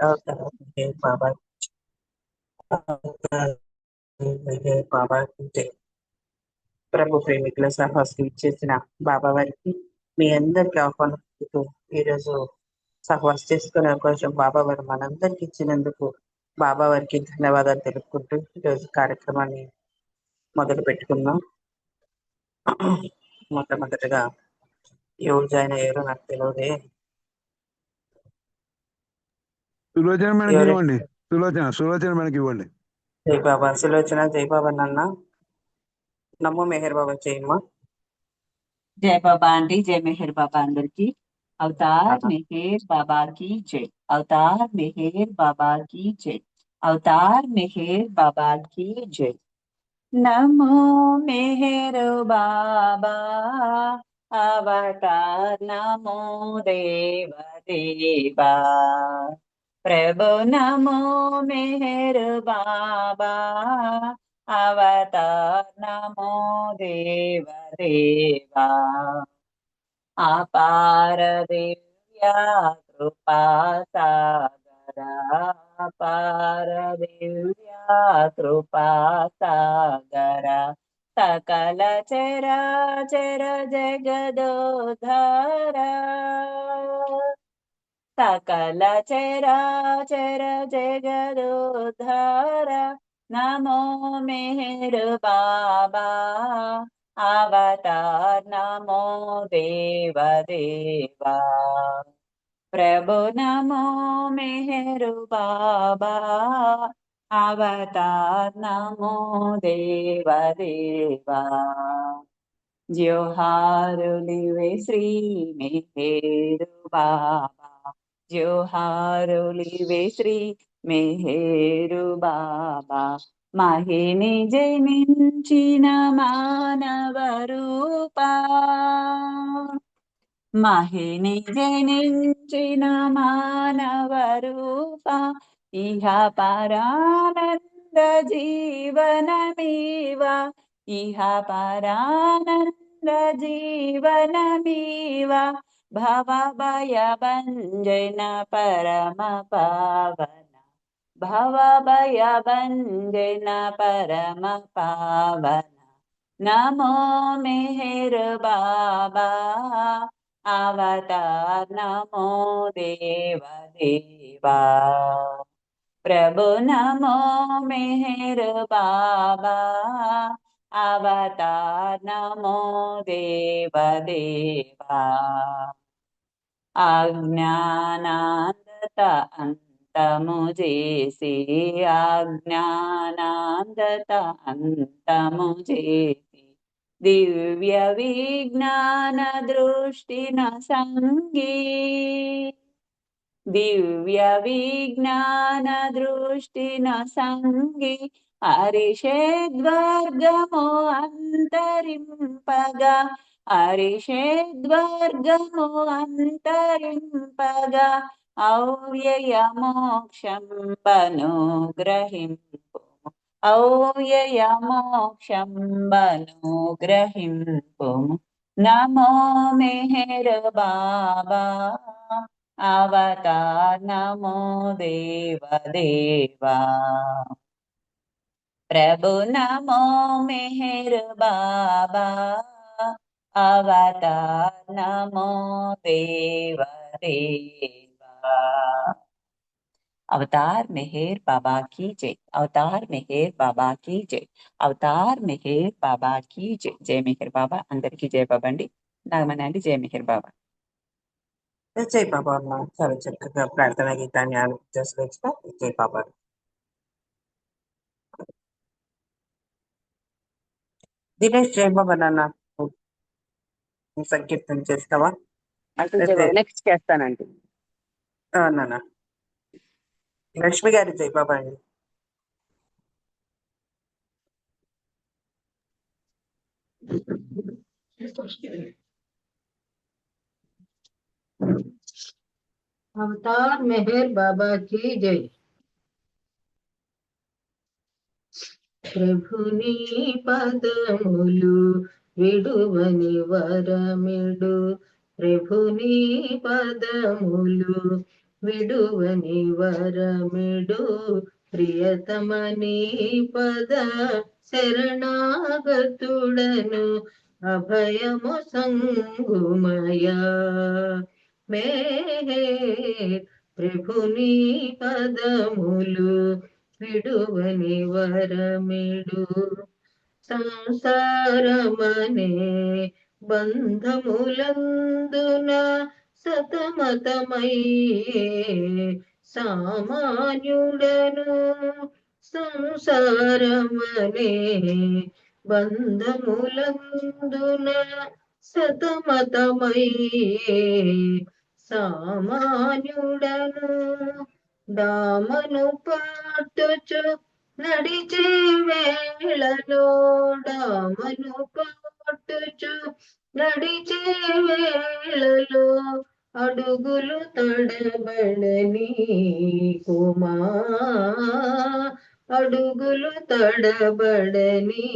अवतार मेहर बाबा अवतार मेहर बाबा की जय। ప్రభు ప్రేమికుల సహవాసం ఇచ్చేసిన బాబా వారికి మీ అందరికి ఆహ్వానం పలుకుతూ ఈరోజు సహవాసం చేసుకునే అవకాశం బాబా వారు మనందరికి ఇచ్చినందుకు బాబా వారికి ధన్యవాదాలు తెలుపుకుంటూ ఈరోజు కార్యక్రమాన్ని మొదలు పెట్టుకుందాం. మొట్టమొదటిగా ఎవరు జాయిన్ అయ్యారో నాకు తెలియదే. సులోచన మేడకి ఎవరు? ఇవ్వండి. సులోచన మేడకి ఇవ్వండి. జై బాబా. సులోచన జై బాబా నాన్న. నమో మెహర్ బాబా చేయమ్మా. जय बाबा आंटी, जय मेहर बाबा अंदर की। अवतार मेहर बाबा की जय। अवतार मेहर बाबा की जय। अवतार मेहर बाबा की जय। नमो मेहर बाबा अवतार नमो देव देवा। प्रभु नमो मेहर बाबा अवतार नमो देव देवा। अपार दिव्या कृपा सागरा। अपार दिव्या कृपा सागरा। सकल चराचर जगदोद्धारा। सकल चराचर जगदोद्धारा। नमो मेहर बाबा अवतार नमो देव देवा। प्रभु नमो मेहर बाबा अवतार नमो देव देवा। जोहारुलिवे श्री मेहर बाबा। जोहारुलिवे श्री मेहर बाबा। మహిని జనించిన మానవ రూపా। మహిని జనించిన మానవ రూపా। ఇహ పరానంద జీవనమీవా। ఇహ పరానంద జీవనమీవా। భవ భయ భంజన పరమ పావన। భవ భయ భంజన పరమ పావన। నమో మెహర్ బాబా अवतार नमो देव देवा। प्रभु नमो मेहर बाबा अवतार नमो देव देवा। अज्ञानांधत अंतमु जेसी। अज्ञानांधत अंतमु जेसी। दिव्य विज्ञान दृष्टि न संगी। दिव्य विज्ञान दृष्टि न संगी। हरिषेद्वर्गमो अंतरिंपगा। हरिषेद्वर्गमो अंतरिंपगा। अव्यय मोक्षं बनुग्रहिंपु। अव्यय मोक्षं बनुग्रहिंपु। नमो मेहर बाबा अवतार नमो देव देवा। प्रभु नमो मेहर बाबा अवतार नमो देव देवा। अवतार मेहर बाबा की जय। अवतार मेहर बाबा की जय। अवतार मेहर बाबा की जय। जय मेहर बाबा अंदर की जय बाबा अंडी। नागमणि आंटी जय मेहर बाबा। జై బాబా అమ్మ. చాలా చక్కగా ప్రార్థన గీతాన్ని ఆలోచించిన జై బాబా. దినేష్ జై బాబా నాన్న. సంకీర్తన చేస్తావా? నెక్స్ట్ చేస్తానండి నాన్న. లక్ష్మి గారి జై బాబా అండి. अवतार मेहर बाबा की जय। ప్రభుని పదములు విడువని వరమిడు। ప్రభుని పదములు విడువని వరమిడు ప్రియతమని పద శరణాగతుడను అభయము సంగుమయా మేహేర్ ప్రభుని పదములు విడువని వరమిడు సంసారమనే బంధములందున సతమతమయ్యే సామాన్యుడను సంసారమనే బంధములందున సతమతమయ్యే సామాన్యుడను డామను పాటుచు నడిచే వేళలో డామను పాటుచు నడిచే వేళలో అడుగులు తడబడని కుమా అడుగులు తడబడని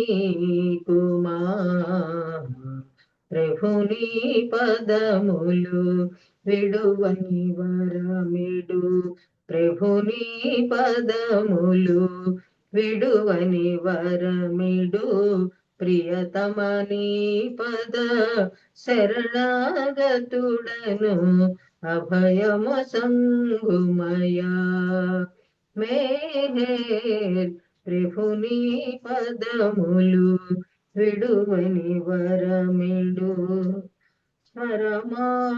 కుమా ప్రభుని పదములు విడువని వరమిడు ప్రభుని పదములు విడువని వరమిడు ప్రియతమని పద శరణాగతుడను అభయము సంగుమయా మేహేర్ ప్రభుని పదములు విడువని వరమిడు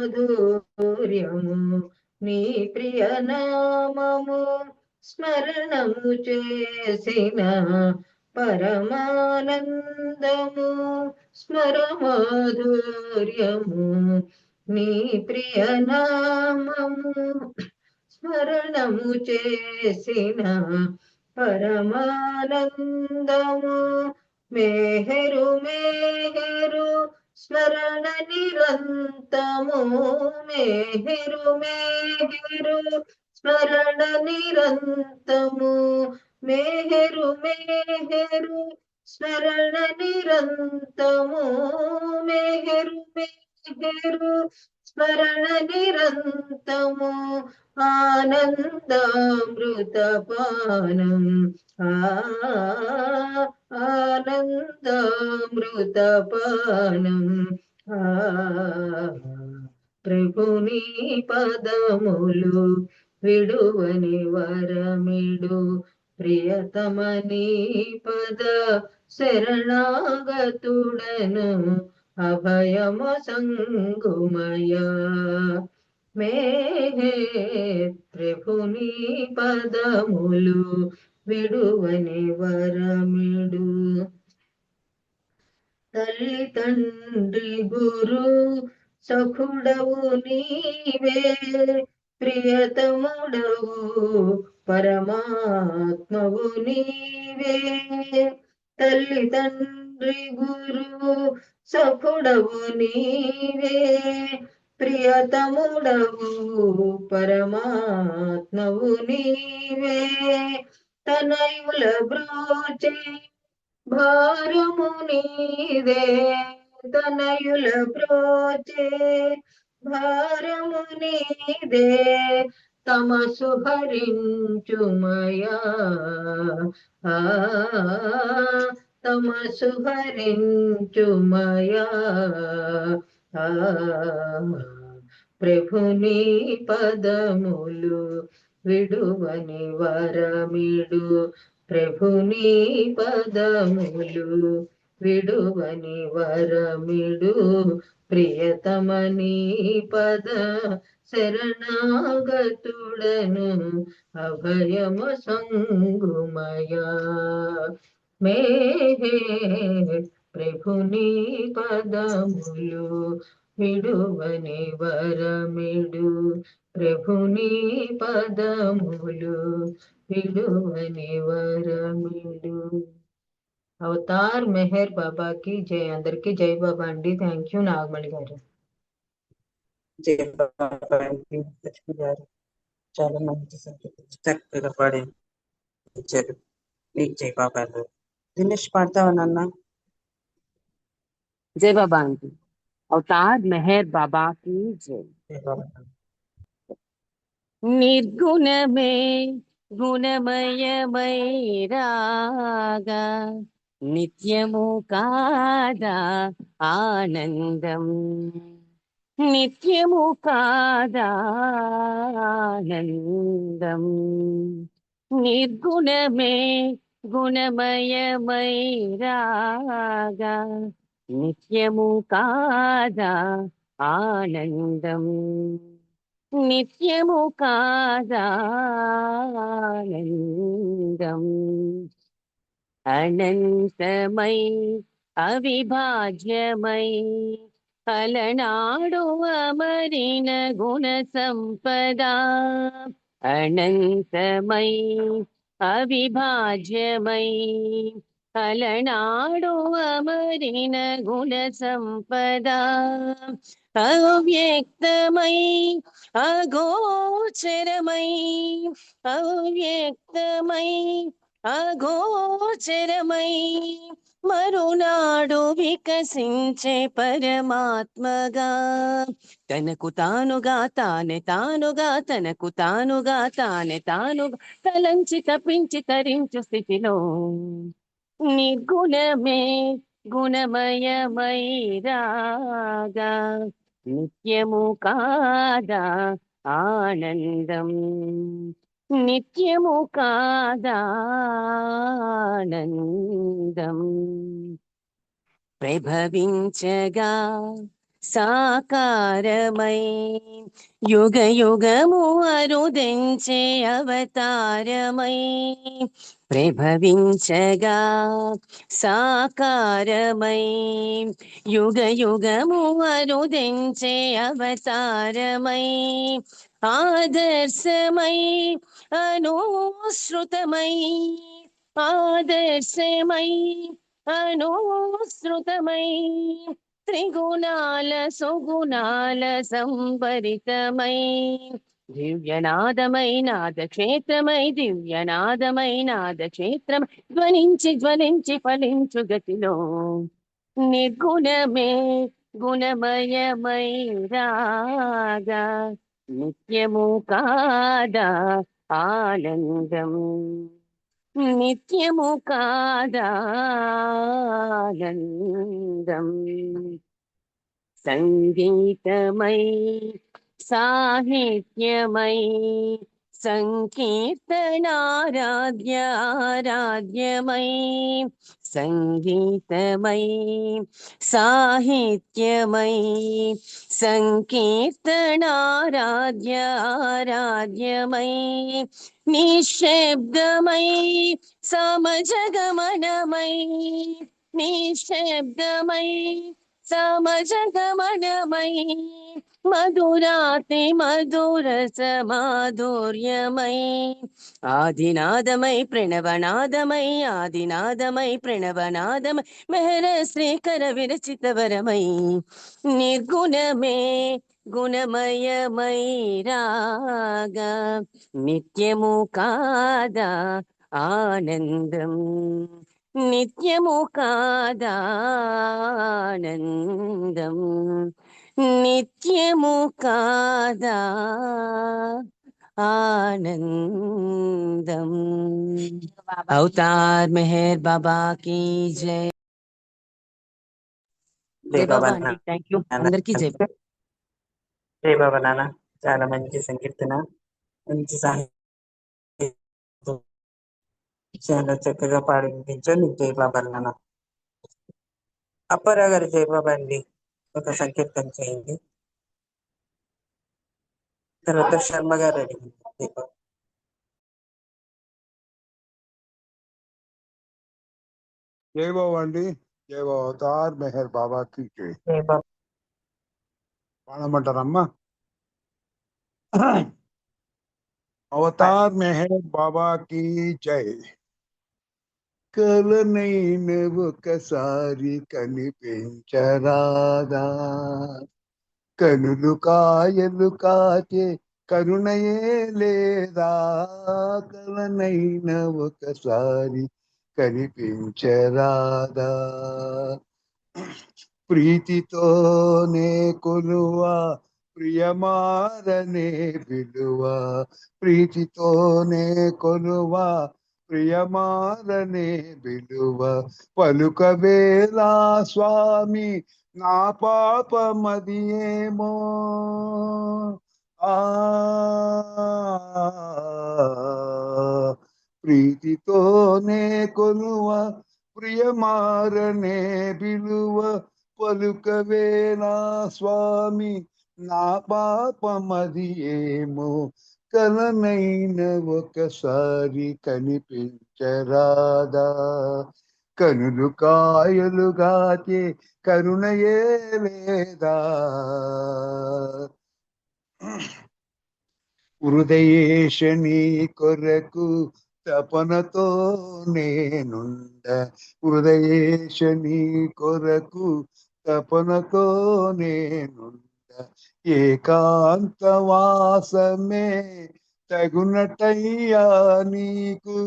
స్మరమాధుర్యము నీ ప్రియ నామము స్మరణము చేసిన పరమానందము స్మరమాధుర్యము నీ ప్రియ నామము స్మరణము చేసిన పరమానందము మేహరు మేహరు స్మరణ నిరంతము మేహరు మేహరు స్మరణ నిరంతము మేహరు మేహరు స్మరణ నిరంతము మేహరు మేహరు స్మరణ నిరంతము ఆనందామృతపానం ఆనందామృతపానం ప్రభుని పదములు విడువని వరమిడు ప్రియతమని పద శరణాగతుడను అభయము సంగుమయా మేహే ప్రభుని పదములు విడువని వరమిడు తల్లి తండ్రి గురు సఖుడవు నీవే ప్రియతముడవు పరమాత్మవు నీవే తల్లి తండ్రి గురు సఖుడవు నీవే ప్రియతముడవు పరమాత్మవు నీవే తనయుల బ్రోచే భారము నీదే తనయుల బ్రోచే భారము నీదే తమసు హరించుమయా తమసు హరించుమయా ప్రభుని పదములు విడువని వరమిడు ప్రభుని పదములు విడువని వరమిడు ప్రియతమని పద శరణాగతుడను అభయము సంగుమయా మేహే ప్రభుని పదములు విడువని వరమిడు ప్రభుని పదములు విడువని వరమిడు అవతార్ మెహర్ బాబా కి జై అందరికి జై బాబా అండి థ్యాంక్ యూ నాగమణి గారు జై బాబా అండి. లక్ష్మి గారు చాలా మంచి సంగీతం చక్కగా పాడించారు. మీకు జై బాబా గారు. దినేష్ పాడతావా నాన్న? जय बाबा आंटी अवतार मेहर बाबा की जय। జై బాబా. నిర్గుణమే గుణమయమై రాగా నిత్యము కాదా ఆనందం నిత్యము కాదా ఆనందం నిర్గుణమే గుణమయమై రాగా నిత్యము కాదా ఆనందం నిత్యము కాదా ఆనందం అనంతమై అవిభాజ్యమై అలనాడు అమరిన గుణ సంపదా అనంతమై అవిభాజ్యమై అలనాడు అమరిన గుణ సంపదా అవ్యక్తమై అగోచరమై అవ్యక్తమై అగోచరమై మరునాడు వికసించే పరమాత్మగా తనకు తానుగా తనకు తానుగా తలంచి తప్పించి తరించు స్థితిలో నిర్గుణమే గుణమయమై రాగా నిత్యము కాదా ఆనందం నిత్యము కాదా ఆనందం ప్రభవించగా సాకారమై యుగ యుగము అరుదెంచే అవతారమై ప్రభవించగా సాకారమై యుగ యుగము అరుదెంచే అవతారమై ఆదర్శమై అనుసృతమై ఆదర్శమై అనుసృతమై త్రిగుణాల సుగుణాల సంభరితమై దివ్యనాదమై నాద క్షేత్రమై దివ్యనాదమై నాద క్షేత్రం ధ్వనించి ఫలించు గతిలో నిర్గుణమే గుణమయమై రాగా నిత్యము కాదా ఆనందం నిత్యము కాదా ఆనందం సంగీతమై సాహిత్యమై సంకీర్తనారాధ్యమై సంగీతమై సాహిత్యమై సంకీర్తనారాధ్యమై నిశ్శబ్దమై సమజగమనమై నిశ్శబ్దమై సమజగమనమై మధురాతి మధుర సమాధుర్యమై ఆదినాదమై ప్రణవనాదమై ఆదినాదమై ప్రణవనాదమై మెహర శ్రీకర విరచిత వరమై నిర్గుణమే గుణమయమై రాగా నిత్యము కాదా ఆనందం నిత్యము కాదా ఆనందం నిత్యము కాదా ఆనందం అవతార్ మెహర్ బాబా కీ జై జై జై బాబా బాబా అండి థ్యాంక్ యూ అందరికీ జై బాబా. జై బాబా నాన్న. చాలా మంచి సంకీర్తన, మంచి సాహిత్యం, చాలా చక్కగా పాడి వినిపించారు. నీకు జై బాబా నాన్న. అప్పారావు గారు జై బాబా అండి, ఒక సంకీర్తన చేయండి. తర్వాత శర్మ గారు అడిగింది జై బాబా. జై బాబా అండి. జై బాబా. అవతార్ మెహర్ బాబాకి జై. జై బాబా. పాడమంటారమ్మా? అవతార్ మెహర్ బాబాకి జై. కలనైన ఒకసారి కనిపించరాదా, కనులు కాయలు కాచే కరుణయే లేదా, కలనైన ఒకసారి కనిపించరాదా, ప్రీతితోనే కొలువా ప్రియమారనే విలువ ప్రీతితోనే కొలువ ప్రియమారనే విలువ పలుకవేలా స్వామి నా పాపమది ఏమో ఆ ప్రీతితోనే కొలువ ప్రియమారనే విలువ పలుకవేలా స్వామి నా పాపమది ఏమో కలనైన ఒకసారి కనిపించరాదా కనులు కాయలుగాచే కరుణయే లేదా హృదయేశని కొరకు తపనతో నేనుండ హృదయేశని కొరకు తపనతో నేనుండ ఏకాంతవాసమే తగునటయ్యా నీకు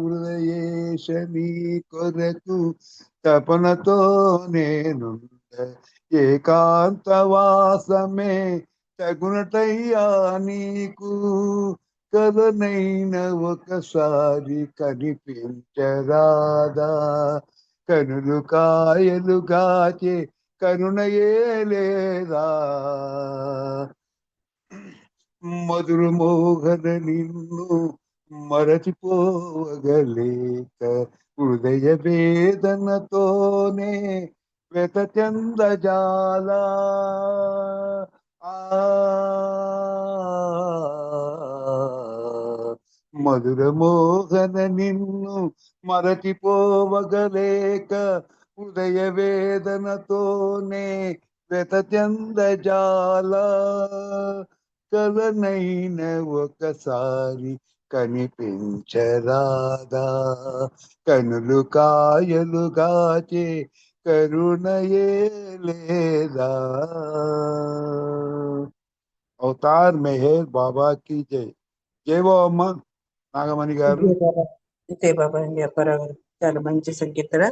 హృదయేశని కొరకు తపనతో నేనుండ ఏకాంతవాసమే తగునటయ్యా నీకు కలనైన ఒకసారి కనిపించరాదా కనులు కాయలుగాచే కరుణయే లేదా మధుర మోహన నిన్ను మరచిపోగలేక హృదయ వేదనతోనే వెత చందజాల మధుర మోహన నిన్ను మరచిపోవగలేక హృదయ వేదనతోనే వెత చందజాల కలనైన ఒకసారి కనిపించరాదా కనులు కాయలుగాచే కరుణయే లేదా అవతార్ మెహర్ బాబా की जय జై బాబమ్మ నాగమణి గారు జై బాబా అండి అప్పారావు గారు చాలా మంచి సంకీర్తన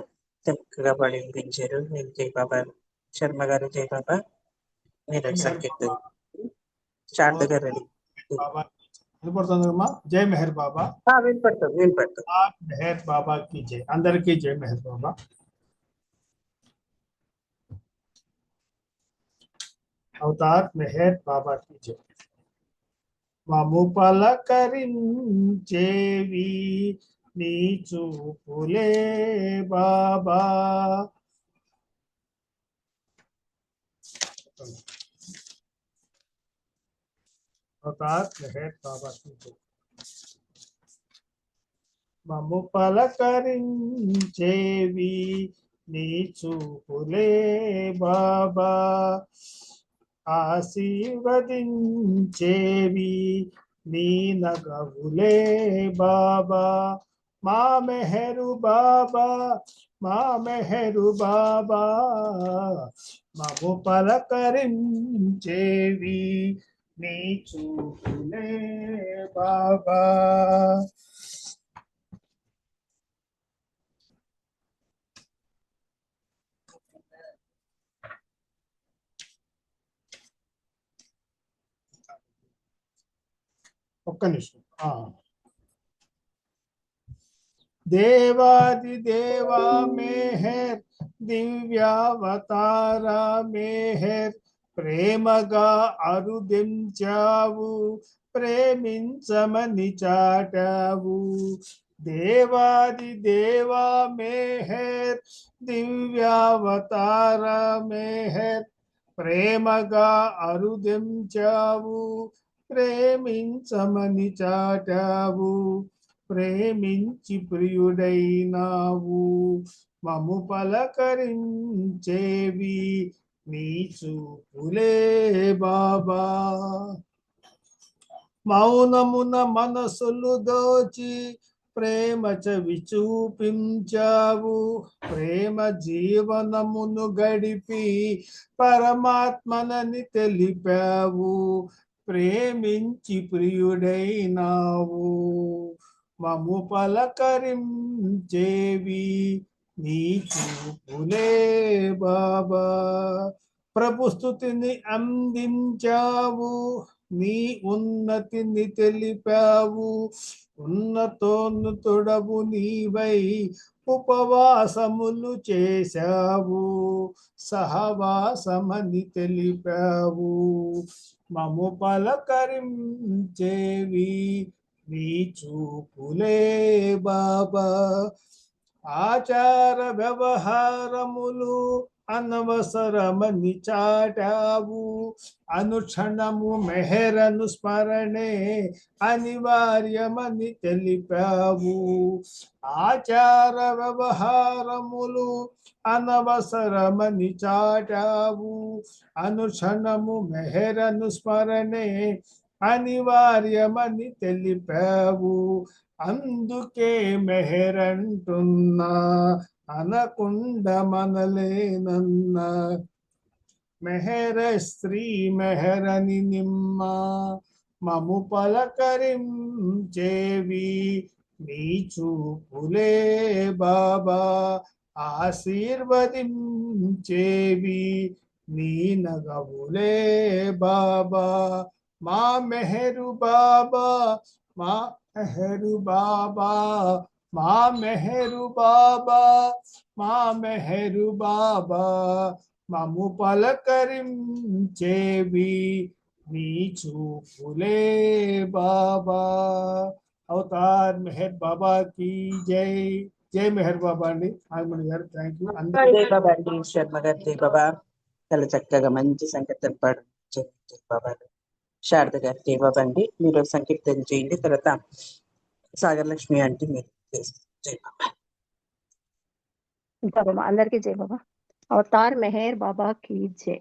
చక్కగా పాడి వినిపించారు నేను జై బాబా శర్మ గారు జై బాబా మీరు మెహర్ సంకీర్తన బాబా శారద గారు బాబా వినపడుతుందమ్మా జై మెహర్ బాబా వినపడుతుంది మెహర్ బాబా की जय అందరికీ జై మెహర్ బాబా అవతార్ మెహర్ బాబా की जय మము పలకరించేవి నీ చూపులే బాబా అవతార్ మెహర్ బాబా की जय మము పలకరించేవి నీ చూపులే బాబా ఆశీర్వదించేవి నీ నగవులే బాబా మా మెహరు బాబా మా మెహరు బాబా మము పలకరించేవి నీ చూపులే బాబా ఒక్క నిమిషం దేవాది దేవా మేహర్ దివ్యావతార మేహర్ ప్రేమగా అరుదించావు ప్రేమించమని చాటావు దేవాది దేవా మేహర్ దివ్యావతార మేహర్ ప్రేమగా అరుదించావు ప్రేమించమని చాటావు ప్రేమించి ప్రియుడైనావు మము పలకరించేవి నీ చూపులే బాబా మౌనమున మనసులు దోచి ప్రేమ చవి చూపించావు ప్రేమ జీవనమును గడిపి పరమాత్మనని తెలిపావు ప్రేమించి ప్రియుడైనావు మము పలకరించేవి నీ చూపులే బాబా ప్రభుస్తుతిని అందించావు, నీ ఉన్నతిని తెలిపావు. ఉన్నతోన్నతుడవు నీవై ఉపవాసములు చేశావు, సహవాసమని తెలిపావు. మము పలకరించేవి నీ చూపులే బాబా. ఆచార వ్యవహారములు అనవసరమని చాటావు, అనుక్షణము మెహరను స్మరణే అనివార్యమని తెలిపావు. ఆచార వ్యవహారములు అనవసరమని చాటావు, అనుక్షణము మెహరను స్మరణే అనివార్యమని తెలిపావు. అందుకే మెహరంటున్నా, అనకుండ మనలేనన్నా. మెహర స్త్రీ మెహరని నిమ్మ, మము పలకరించేవి నీ చూపులే బాబా. ఆశీర్వదించేవి నీ నగవులే బాబా. మా మెహరు బాబా, మా మెహరు బాబా, మా మెహరు బాబా, మా మెహరు బాబా. మము పలకరించేవి నీ చూపులే బాబా. అవతార్ మెహర్ బాబా की జై. జై మెహర్ బాబా అండి. ఆగమని గారు థ్యాంక్ యూ. జై బాబా అండి. శర్మ గారు జై బాబా. చాలా చక్కగా మంచి సంకీర్తన పాడు. జై జై బాబా. శారద గారు జై బాబా అండి. మీరు సంకీర్తన చేయండి, తర్వాత సాగర్ లక్ష్మి అంటే మీరు చేస్తారు. జై బాబా. ఇంకా బాబా అందరికీ జై బాబా. అవతార్ మెహర్ బాబా की जय.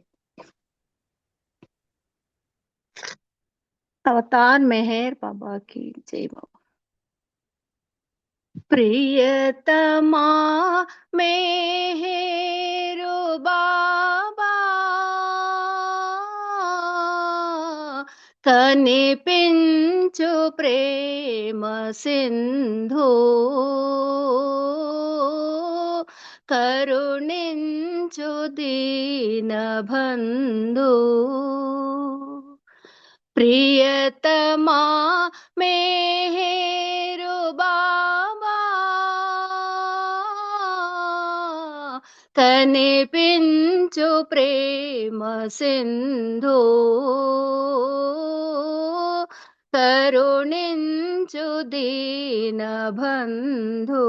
అవతార్ మెహర్ బాబా की जय బాబా. ప్రియతమా మెహరు బాబా, కనిపించు ప్రేమ సింధు, కరుణించు దీన బంధు. ప్రియతమా మెహరు బాబా, కనిపించు ప్రేమ సింధు, కరుణించు దీన బంధు.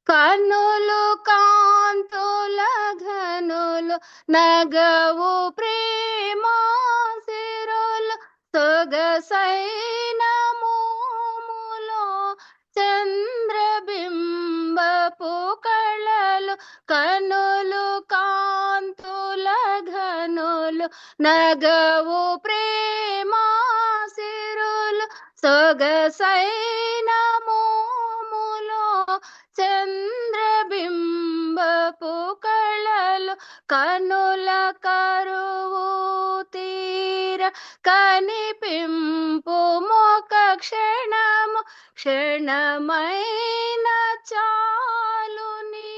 కన్నులు కాంతుల ఘనులు నగవు ప్రేమ సిరులు, సొగసైన మోములో చంద్రబింబపు కళలు. కన్నులు కాంతుల ఘనులు నగవు ప్రేమ సిరులు, సొగసైన మోములో చంద్రబింబపు కళలు. కనుల కరువు తీర కనిపింపు మొక క్షణము, క్షణమైన చాలుని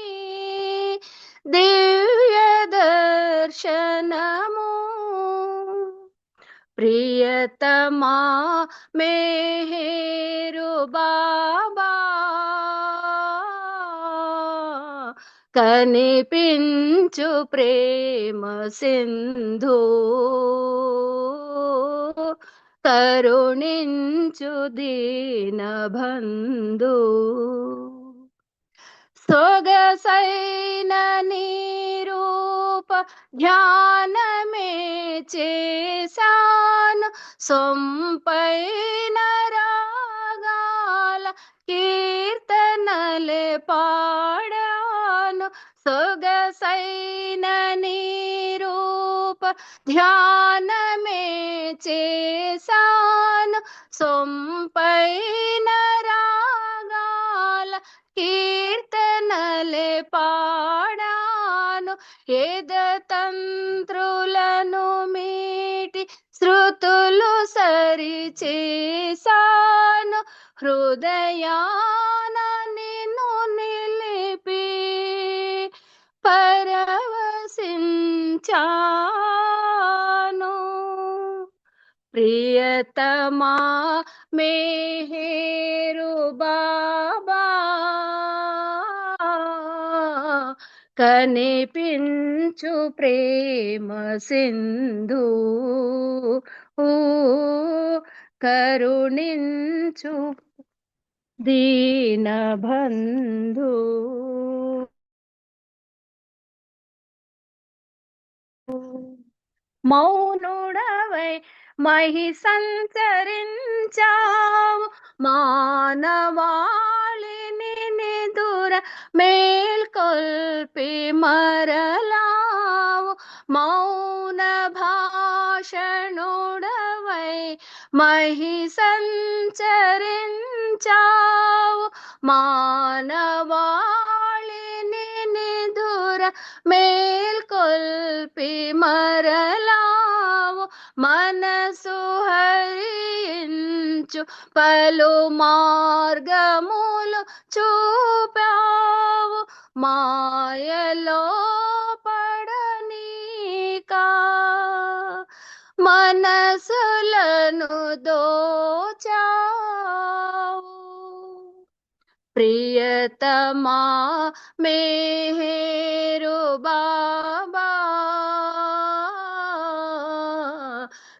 దివ్య దర్శనము. ప్రియతమా మెహరు బాబా, కనిపించు ప్రేమ సింధు, కరుణించు దీన బంధు. సొగసైన నీరూప ధ్యానమే చేశాను, సొంపైన రాగాల కీర్తనలే పాడాను. సొగసైన నీరూప ధ్యానమే చేశాను, సొంపైన రాగాల కీర్తనలే పాడాను. ఏదతంత్రులను మీటి శృతులు సరి చేశాను, హృదయాన నిన్ను నిలిపి పరవశించాను. విలసించాను ప్రియతమా మెహేరు బాబా కనిపించు ప్రేమ సింధు కరుణించు దీనబంధు మౌనుడవై మహి సంచరించావు మానవాళిని నిదుర మేల్కొల్పి మరలావు మౌన భాషణుడవై మహి సంచరించావు మానవాళిని నిదుర మేల్కొల్పి మరలావు మనసు హరించు పలు మార్గములు చూపావు మాయలో పడనీకా మనసులను దోచావు ప్రియతమా మెహేరు బాబా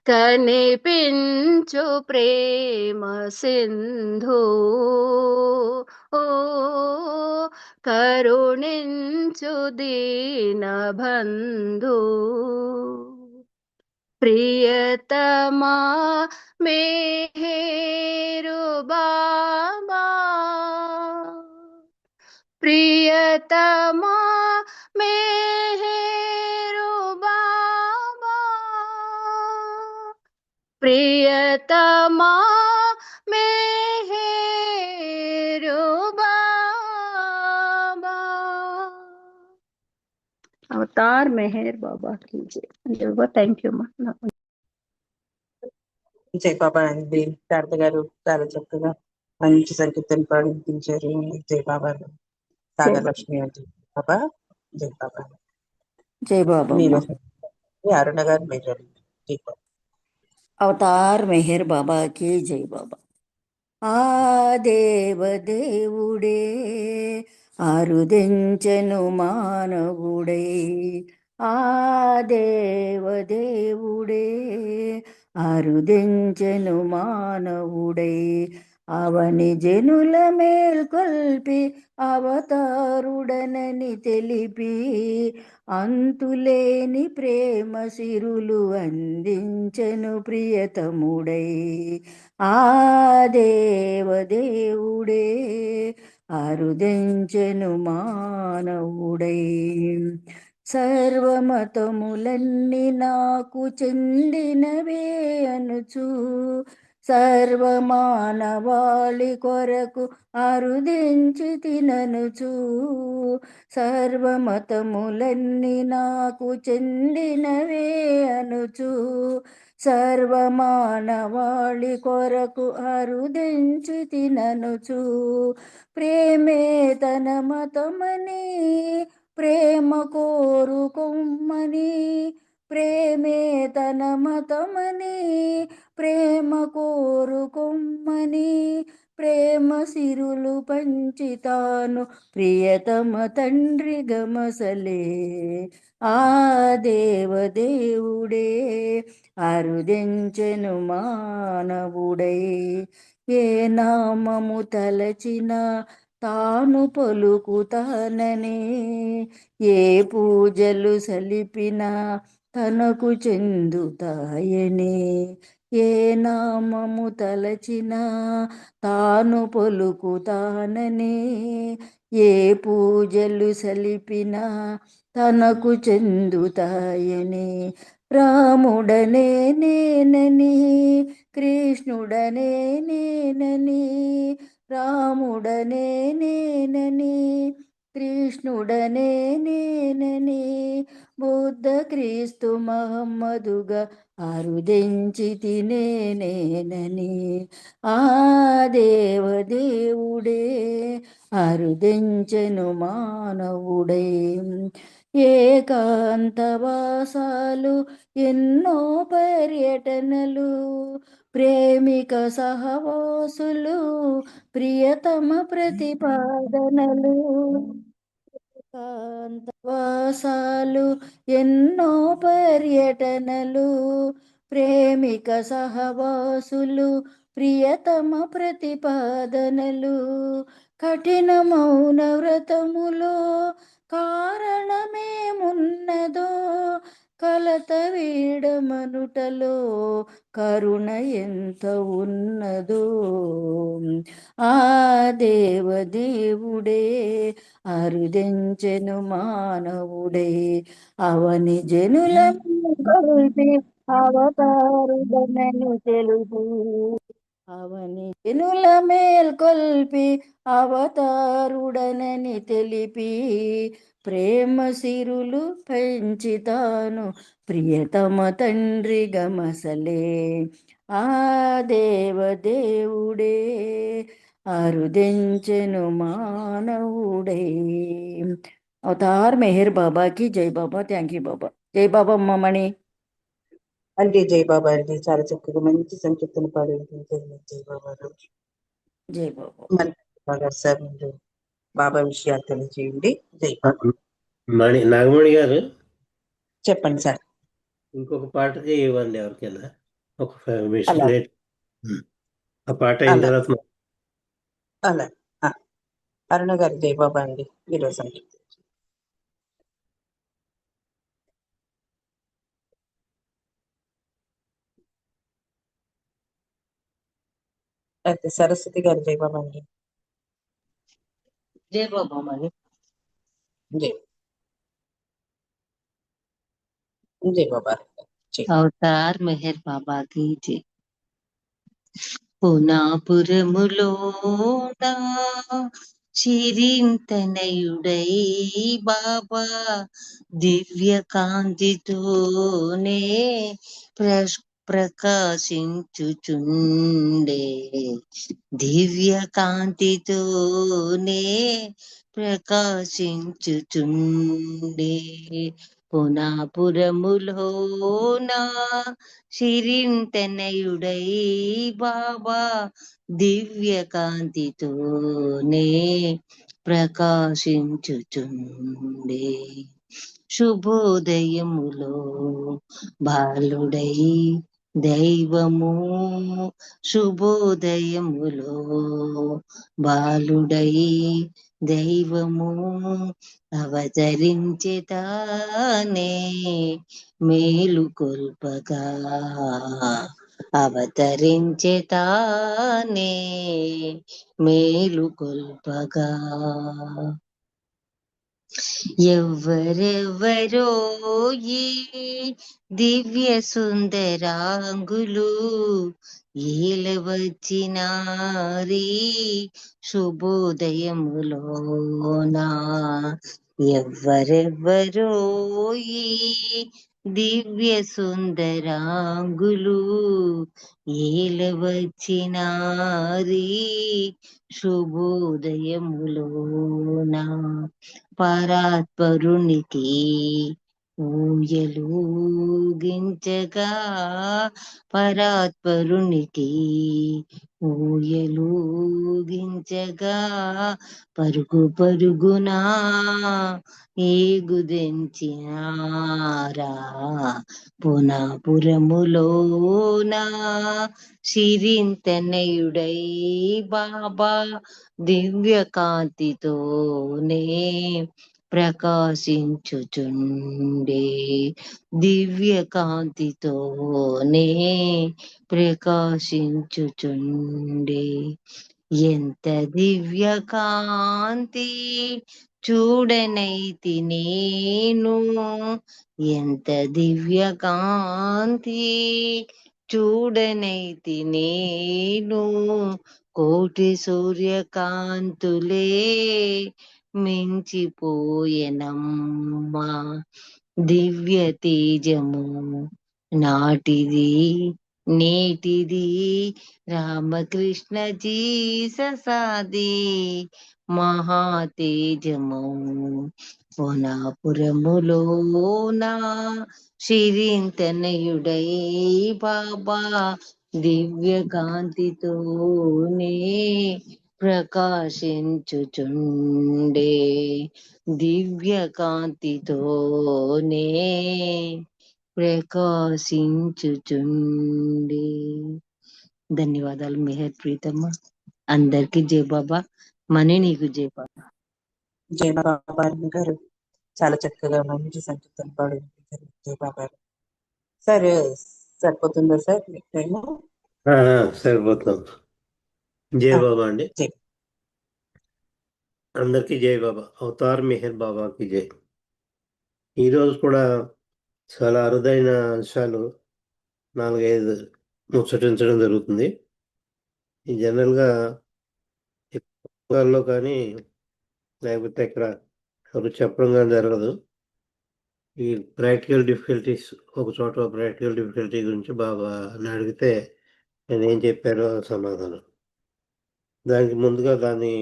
కనిపించు ప్రేమ సింధు కరుణించు దీనబంధు ప్రియతమా మెహేరు బాబా ప్రియతమా మెహేరు బాబా ప్రియతమా మెహేరు బాబా అవతార్ మెహర్ బాబా की जय థ్యాంక్ యూ అమ్మా జై బాబా అండి. శారద గారు చాలా చక్కగా మంచి సంకీర్తన పాడించారు. జై బాబా. సాగర్ లక్ష్మి అండి. బాబా జై బాబా. జై బాబా మీరు అమ్మ. అరుణ గారు మీరు జై బాబా. అవతార్ మెహర్ బాబాకి జై బాబా. ఆ దేవదేవుడే అరుదించెను మానవుడై ఆ దేవదేవుడే అరుదించెను మానవుడై అవని జనుల మేల్కొల్పి అవతారుడనని తెలిపి అంతులేని ప్రేమ సిరులు అందించెను ప్రియతముడై ఆ దేవదేవుడే అరుదించెను మానవుడై సర్వమతములన్నీ నాకు చెందినవే అనుచు సర్వమానవాళి కొరకు అరుదించి తిననుచు సర్వమతములన్నీ నాకు చెందినవే అనుచు సర్వమానవాళి కొరకు అరుదించి తిననుచు ప్రేమే తన మతమని ప్రేమ కోరుకొమ్మని ప్రేమే తన మతమని ప్రేమ కోరుకొమ్మని ప్రేమ సిరులు పంచితాను ప్రియతమ తండ్రి గమసలే ఆ దేవదేవుడే అరుదించెను మానవుడై ఏ నామము తలచిన తాను పలుకుతాననే ఏ పూజలు సలిపిన తనకు చెందుతాయనే ఏ నామము తలచిన తాను పలుకుతాననే ఏ పూజలు సలిపిన తనకు చెందుతాయనే రాముడనే నేనని కృష్ణుడనే నేనని రాముడనే నేనని కృష్ణుడనే నేనని బుద్ధ క్రీస్తు మహమ్మదుగా అరుదించి తినేనేనని ఆ దేవదేవుడే అరుదించెను మానవుడై ఏకాంతవాసాలు ఎన్నో పర్యటనలు ప్రేమిక సహవాసులు ప్రియతమ ప్రతిపాదనలు ఏకాంతవాసాలు ఎన్నో పర్యటనలు ప్రేమిక సహవాసులు ప్రియతమ ప్రతిపాదనలు కఠిన మౌన వ్రతములో కారణమేమున్నదో కలత వీడమనుటలో కరుణ ఎంత ఉన్నదో ఆ దేవదేవుడే అరుదెంచెను మానవుడే అవని జనుల కలిపి అవతారుడనని తెలుపు అవని జనుల మేల్కొల్పి అవతారుడనని తెలిపి ప్రేమ సిరులు పెంచితాను ప్రియతమ తండ్రి గమసలే ఆ దేవదేవుడే అరుదెంచెను మానవుడే అవతార్ మెహర్ బాబాకి జై బాబా. థ్యాంక్ యూ బాబా. జై బాబా అమ్మమణి. అంటే జై బాబా అండి, చాలా చక్కగా మంచి సంకీర్తన పాడింది. జై బాబా గారు. జై బాబా. మరి బాగా సార్ మీరు బాబా విషయాలు తెలియజేయండి. జై బాబా. నాగమణి గారు చెప్పండి సార్. ఇంకొక పాట ఇవ్వండి ఎవరికైనా, ఒక 5 minutes అలా లేట్. ఆ పాట అయిన అలా తర్వాత అలా అరుణ గారు జై బాబా అండి, ఈరోజు సంకీర్తన. అయితే సరస్వతి గారు జై బాబా అండి. జై బాబా మరి. జై జై బాబా. జై అవతార్ మెహర్ బాబా की जय. పునాపురములోన చిరింతనయుడై బాబా దివ్య కాంతితోనే ప్రకాశించుచుండే దివ్య కాంతితోనే ప్రకాశించుచుండే పునాపురములోన శిరింతనయుడై బాబా దివ్య కాంతితోనే ప్రకాశించుచుండే శుభోదయములో బాలుడై దైవము శుభోదయములో బాలుడై దైవము అవతరించె తానే మేలు కొల్పగా అవతరించె తానే మేలు కొల్పగా ఎవ్వరెవ్వరో ఈ దివ్య సుందరాంగులు ఏలవచ్చినారీ శుభోదయములోనా ఎవ్వరెవ్వరో ఈ దివ్య సుందరాంగులు ఏలవచ్చినారీ శుభోదయములోనా పరాత్పరునికి ఊయలూగించగా పరాత్పరునికి ఊయలూగించగా పరుగు పరుగునా ఏగుదెంచినారా పునాపురములోనా శిరింతనయుడై బాబా దివ్య కాంతితోనే ప్రకాశించుచుండే దివ్య కాంతితోనే ప్రకాశించుచుండే ఎంత దివ్య కాంతి చూడనైతి నేను ఎంత దివ్య కాంతి చూడనైతి నేను కోటి సూర్యకాంతులే మించిపోయెనమ్మా దివ్య తేజము నాటిది నేటిది రామకృష్ణ జీససాది మహాతేజము వనాపురములోన శిరింతనయుడై బాబా దివ్య కాంతితోనే ప్రకాశించుచుండే దివ్య కాంతితోనే ప్రకాశించుచుండే. ధన్యవాదాలు మెహర్ ప్రీతమ్మ. అందరికి జై బాబా. మనీ నీకు జై బాబా. జై బాబా గారు చాలా చక్కగా మంచి సంగీతం పాడించారు. జై బాబా సార్. సరిపోతుందా సార్ మీకు టైము? సరిపోతున్నాం. జై బాబా అండి. జై అందరికీ జై బాబా. అవతార్ మెహర్ బాబాకి జై. ఈరోజు కూడా చాలా అరుదైన అంశాలు 4-5 ముచ్చటించడం జరుగుతుంది. ఈ జనరల్గా ఎక్కువలో కానీ లేకపోతే ఇక్కడ ఎవరు చెప్పడం కానీ జరగదు. ఈ ప్రాక్టికల్ డిఫికల్టీస్ ఒక చోట ప్రాక్టికల్ డిఫికల్టీ గురించి బాబా అని అడిగితే నేను ఏం చెప్పారో సమాధానం. దానికి ముందుగా దాన్ని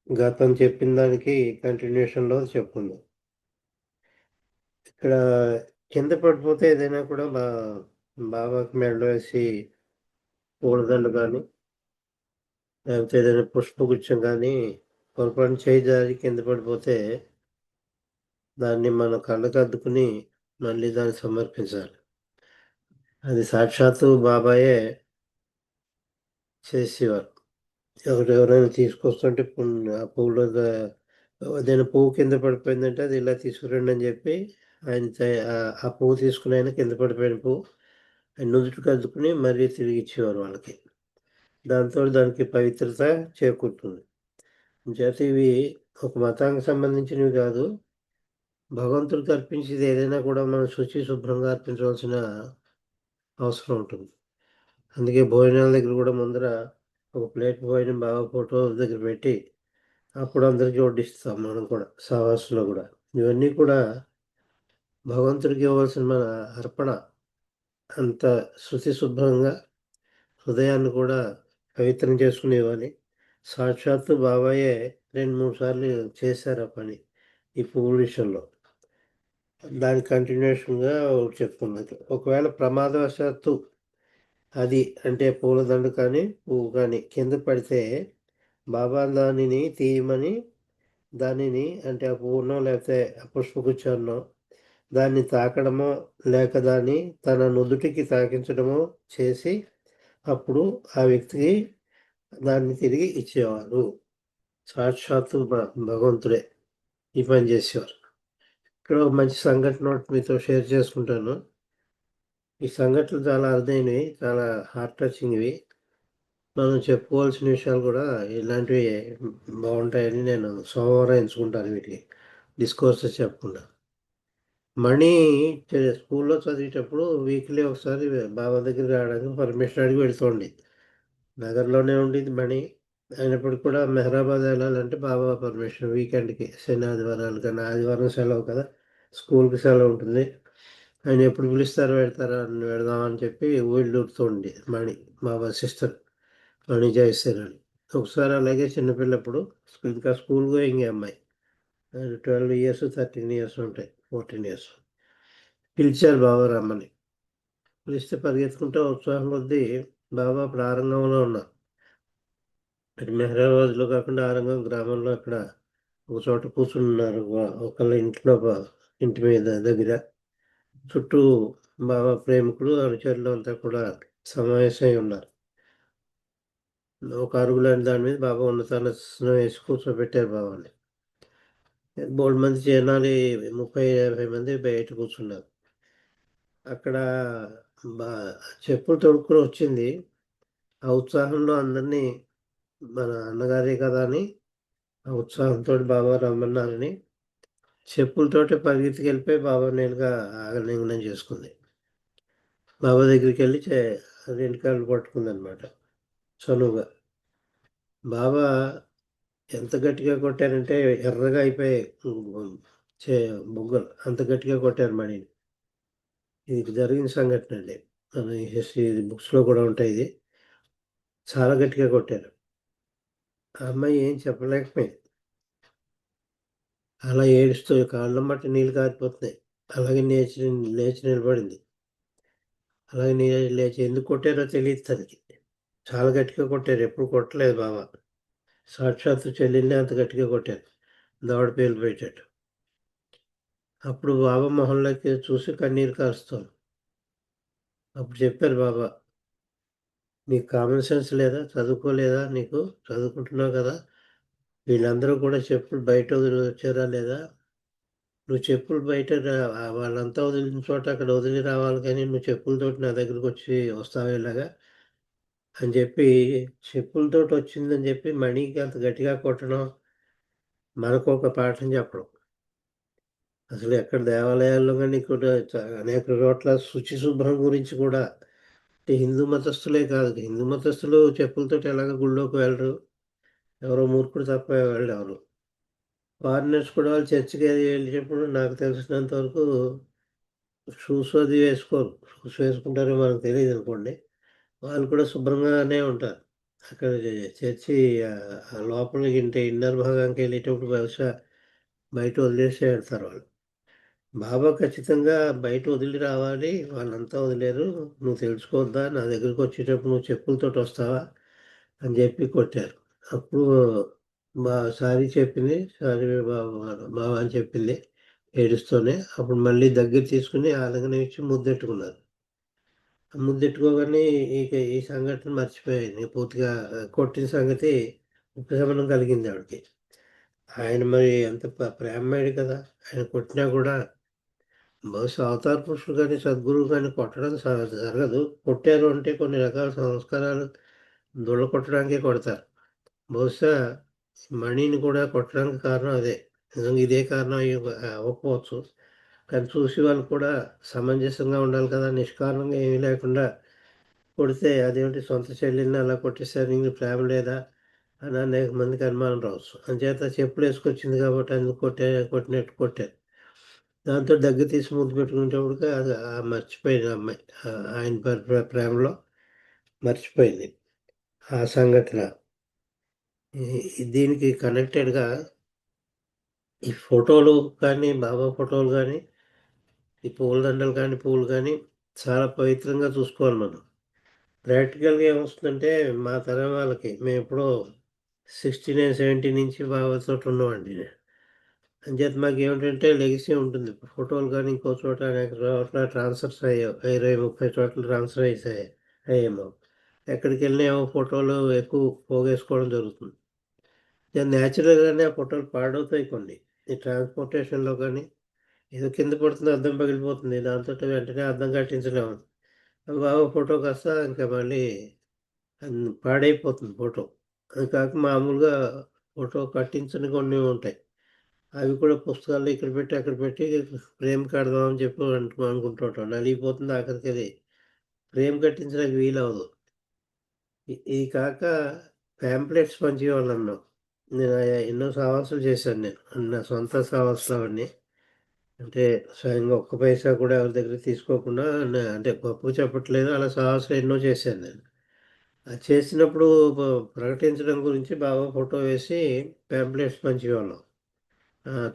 గతం చెప్పిన దానికి కంటిన్యూషన్లో చెప్పుకుందాం. ఇక్కడ కింద పడిపోతే ఏదైనా కూడా బాబాకి మెడలో వేసి పూలదండ కానీ లేకపోతే ఏదైనా పుష్పగుచ్చం కానీ పొరపాటు చేయి జారి కింద పడిపోతే దాన్ని మన కళ్ళకు అద్దుకుని మళ్ళీ దాన్ని సమర్పించాలి. అది సాక్షాత్తు బాబాయే చేసేవారు. ఎవరైనా తీసుకొస్తుంటే ఆ పువ్వులో ఏదైనా పువ్వు కింద పడిపోయిందంటే అది ఇలా తీసుకురండి అని చెప్పి ఆయన ఆ పువ్వు తీసుకుని ఆయన కింద పడిపోయిన పువ్వు ఆయన నుదుటికి అద్దుకుని మరీ తిరిగి ఇచ్చేవారు వాళ్ళకి. దాంతో దానికి పవిత్రత చేకూరుతుంది. చేత ఇవి ఒక మతానికి సంబంధించినవి కాదు, భగవంతుడికి అర్పించేది ఏదైనా కూడా మనం శుభ్రంగా అర్పించవలసిన అవసరం ఉంటుంది. అందుకే భోజనాల దగ్గర కూడా ముందర ఒక ప్లేట్ భోజనం బాబా ఫోటో దగ్గర పెట్టి అప్పుడు అందరికీ వడ్డిస్తాం. మనం కూడా సహవాసంలో కూడా ఇవన్నీ కూడా భగవంతుడికి ఇవ్వాల్సిన మన అర్పణ. అంత శుభ్రంగా హృదయాన్ని కూడా పవిత్రం చేసుకుని ఇవ్వాలి. సాక్షాత్తు బాబాయే 2-3 సార్లు చేశారు ఆ పని ఈ పువ్వుల విషయంలో. దాని కంటిన్యూషన్గా చెప్పుకున్నది. ఒకవేళ ప్రమాదవశాత్తు అది అంటే పూలదండ కానీ పువ్వు కానీ కింద పడితే బాబా దానిని తీయమని దానిని అంటే ఆ పువ్వునో లేకపోతే పుష్పగుచ్చాన్నో దాన్ని తాకడమో లేక దాన్ని తన నుదుటికి తాకించడమో చేసి అప్పుడు ఆ వ్యక్తికి దాన్ని తిరిగి ఇచ్చేవారు. సాక్షాత్తు భగవంతుడే ఈ పని చేసేవారు. ఇక్కడ ఒక మంచి సంఘటన మీతో షేర్ చేసుకుంటాను. ఈ సంఘటనలు చాలా అరుదైనవి, చాలా హార్ట్ టచింగ్వి. మనం చెప్పుకోవాల్సిన విషయాలు కూడా ఇలాంటివి బాగుంటాయని నేను సోమవారం ఎంచుకుంటాను వీటికి డిస్కోర్సెస్ చెప్పకుండా. మణి స్కూల్లో చదివేటప్పుడు వీక్లీ ఒకసారి బాబా దగ్గరికి రావడానికి పర్మిషన్ అడిగి వెళ్తుండి. నగర్లోనే ఉండేది మణి. అయినప్పటికీ కూడా మెహరాబాద్ వెళ్ళాలంటే బాబా పర్మిషన్ వీకెండ్కి, శని ఆదివారాలు. కానీ ఆదివారం సెలవు కదా, స్కూల్కి సెలవు ఉంటుంది. ఆయన ఎప్పుడు పిలుస్తారో వెళదామని చెప్పి ఊళ్ళు ఊరుతుండి మణి, బాబా సిస్టర్ మణి జయశ్రీ. ఒకసారి అలాగే చిన్నపిల్లప్పుడు ఇంకా స్కూల్ గోయింగ్ అమ్మాయి 12 years 13 years ఉంటాయి, 14 years. పిలిచారు బాబా రమ్మని. పిలిస్తే పరిగెత్తుకుంటే ఉత్సాహం కొద్దీ బాబా ప్రారంభంలో ఉన్నారు. అటు మెహరాబాద్లో కాకుండా ఆరంగం గ్రామంలో అక్కడ ఒక చోట కూర్చున్నారు. ఒకళ్ళ ఇంటి మీద దగ్గర చుట్టూ బాబా ప్రేమికులు అనుచరులు అంతా కూడా సమావేశమై ఉన్నారు. ఒక అరుగులాంటి దాని మీద బాబా ఉన్నతాన వేసి కూర్చోబెట్టారు బాబాని. బోల్డ్ మంది జనాలు 30-50 మంది బయట కూర్చున్నారు. అక్కడ చెప్పులు తొడుక్కుని వచ్చింది. ఆ ఉత్సాహంలో అందరినీ మన అన్నగారే కదా అని ఆ ఉత్సాహంతో బాబా రమ్మన్నారని చెప్పులతోటి పరిగెత్తికి వెళ్ళిపోయి బాబా నేరుగా ఆగలింగనం చేసుకుంది. బాబా దగ్గరికి వెళ్ళి 2 కాళ్ళు పట్టుకుంది అనమాట చనువుగా. బాబా ఎంత గట్టిగా కొట్టారంటే ఎర్రగా అయిపోయాయి బొగ్గలు, అంత గట్టిగా కొట్టారు మణిని. ఇది జరిగిన సంఘటన అండి, మన హిస్టరీ బుక్స్లో కూడా ఉంటాయి. ఇది చాలా గట్టిగా కొట్టారు. ఆ అమ్మాయి ఏం చెప్పలేకపోయింది. అలా ఏడుస్తూ కాళ్ళం బట్టి నీళ్ళు కారిపోతున్నాయి. అలాగే లేచి నిలబడింది. అలాగే లేచి ఎందుకు కొట్టారో తెలియదు తనకి. చాలా గట్టిగా కొట్టారు. ఎప్పుడు కొట్టలేదు బావ. సాక్షాత్తు చెల్లిని అంత గట్టిగా కొట్టారు, దవడ పేలిపోయేటట్టు. అప్పుడు బాబా మొహంలోకి చూసి కన్నీరు కారుస్తాను. అప్పుడు చెప్పారు బాబా, నీకు కామన్ సెన్స్ లేదా? చదువుకోలేదా? నీకు చదువుకుంటున్నావు కదా, వీళ్ళందరూ కూడా చెప్పులు బయట వదిలి వచ్చారా లేదా? నువ్వు చెప్పులు బయట వాళ్ళంతా వదిలిన చోట అక్కడ వదిలి రావాలి, కానీ నువ్వు చెప్పులతోటి నా దగ్గరకు వస్తావా ఇలాగా అని చెప్పి చెప్పులతోటి వచ్చిందని చెప్పి మణికి అంత గట్టిగా కొట్టడం, మనకు ఒక పాఠం చెప్పడం. అసలు ఎక్కడ దేవాలయాల్లో కానీ కూడా అనేక చోట్ల శుచి శుభ్రం గురించి కూడా, హిందూ మతస్థులే కాదు, హిందూ మతస్థులు చెప్పులతోటి ఎలాగ గుళ్ళోకి వెళ్ళరు, ఎవరో మూర్ఖుడు తప్ప వెళ్ళెవరు. ఫారినర్స్ కూడా వాళ్ళు చర్చికి అది వెళ్ళేటప్పుడు నాకు తెలిసినంత వరకు షూస్ అది వేసుకోరు. షూస్ వేసుకుంటారో మనకు తెలియదు అనుకోండి. వాళ్ళు కూడా శుభ్రంగానే ఉంటారు. అక్కడ చర్చి లోపలికి ఇన్నర్ భాగానికి వెళ్ళేటప్పుడు బహుశా బయట వదిలేసి వెళ్తారు వాళ్ళు. బాబా ఖచ్చితంగా బయట వదిలి రావాలి, వాళ్ళంతా వదిలేరు, నువ్వు తెలుసుకోవద్దా, నా దగ్గరికి వచ్చేటప్పుడు నువ్వు చెప్పులతోటి వస్తావా అని చెప్పి కొట్టారు. అప్పుడు సారీ చెప్పింది, సారీ బాబా అని చెప్పింది ఏడుస్తూనే. అప్పుడు మళ్ళీ దగ్గర తీసుకుని ఆలింగనం ఇచ్చి ముద్దెట్టుకున్నారు. ముద్దెట్టుకోగానే ఇక ఈ సంఘటన మర్చిపోయాను పూర్తిగా. కొట్టిన సంగతి ఉపశమనం కలిగింది ఆవిడకి. ఆయన మరి ఎంత ప్రేమమేడు కదా, ఆయన కొట్టినా కూడా బహుశా అవతార పురుషులు కానీ సద్గురువు కానీ కొట్టడం జరగదు. కొట్టారు అంటే కొన్ని రకాల సంస్కారాలు దుళ్ళ కొట్టడానికే కొడతారు. బహుశా మణిని కూడా కొట్టడానికి కారణం అదే. నిజంగా ఇదే కారణం అవ్వకపోవచ్చు, కానీ చూసి వాళ్ళు కూడా సమంజసంగా ఉండాలి కదా, నిష్కారణంగా ఏమీ లేకుండా కొడితే అదేమిటి సొంత చెల్లెల్ని అలా కొట్టేసారు, నీకు ప్రేమ లేదా అని అనేక మందికి అనుమానం రావచ్చు. అంచేత చెప్పులు వేసుకొచ్చింది కాబట్టి అందుకు కొట్టినట్టు కొట్టారు. దాంతో దగ్గర తీసి ముద్దు పెట్టుకునేటప్పటికి అది మర్చిపోయింది అమ్మాయి, ఆయన ప్రేమలో మర్చిపోయింది ఆ సంఘటన. దీనికి కనెక్టెడ్గా ఈ ఫోటోలు కానీ, బాబా ఫోటోలు కానీ, ఈ పూలదండలు కానీ, పువ్వులు కానీ చాలా పవిత్రంగా చూసుకోవాలి మనం. ప్రాక్టికల్గా ఏమొస్తుందంటే మా తరం వాళ్ళకి, మేము ఎప్పుడో 69, 70 నుంచి బాబాతో ఉన్నామండి. అంచేత మాకు ఏమిటంటే లెగసీ ఉంటుంది. ఫోటోలు కానీ ఇంకో చోట అనేక చోట్ల ట్రాన్స్ఫర్స్ అయ్యాయి, 20-30 చోట్ల ట్రాన్స్ఫర్ అయ్యేమో. ఎక్కడికి వెళ్ళినా ఏమో ఫోటోలు ఎక్కువ పోగేసుకోవడం జరుగుతుంది. న్యాచురల్గానే ఆ ఫోటోలు పాడవుతాయి కొన్ని. ఈ ట్రాన్స్పోర్టేషన్లో కానీ ఏదో కింద పడుతుంది, అద్దం పగిలిపోతుంది, దాంతో వెంటనే అద్దం కట్టించలేము. బాగా ఫోటో కాస్త ఇంకా మళ్ళీ పాడైపోతుంది ఫోటో. అది కాక మామూలుగా ఫోటో కట్టించని కొన్ని ఉంటాయి, అవి కూడా పుస్తకాల్లో ఇక్కడ పెట్టి అక్కడ పెట్టి ఫ్రేమ్ కడదామని చెప్పి అనుకుంటుంటాం. నలిగిపోతుంది, ఆఖరికి అది ఫ్రేమ్ కట్టించడానికి వీలవదు. ఇది కాక ప్యాంప్లెట్స్ పంచేవాళ్ళు అన్నాం. నేను ఎన్నో సావాసాలు చేశాను, నేను నా సొంత సావాసాలు అవన్నీ. అంటే స్వయంగా ఒక్క పైసా కూడా ఎవరి దగ్గర తీసుకోకుండా, అంటే గొప్ప చెప్పట్లేదు, అలా సాహసాలు ఎన్నో చేశాను నేను. అది చేసినప్పుడు ప్రకటించడం గురించి బాబా ఫోటో వేసి ప్యాంప్లెట్స్ పంచేవాళ్ళం.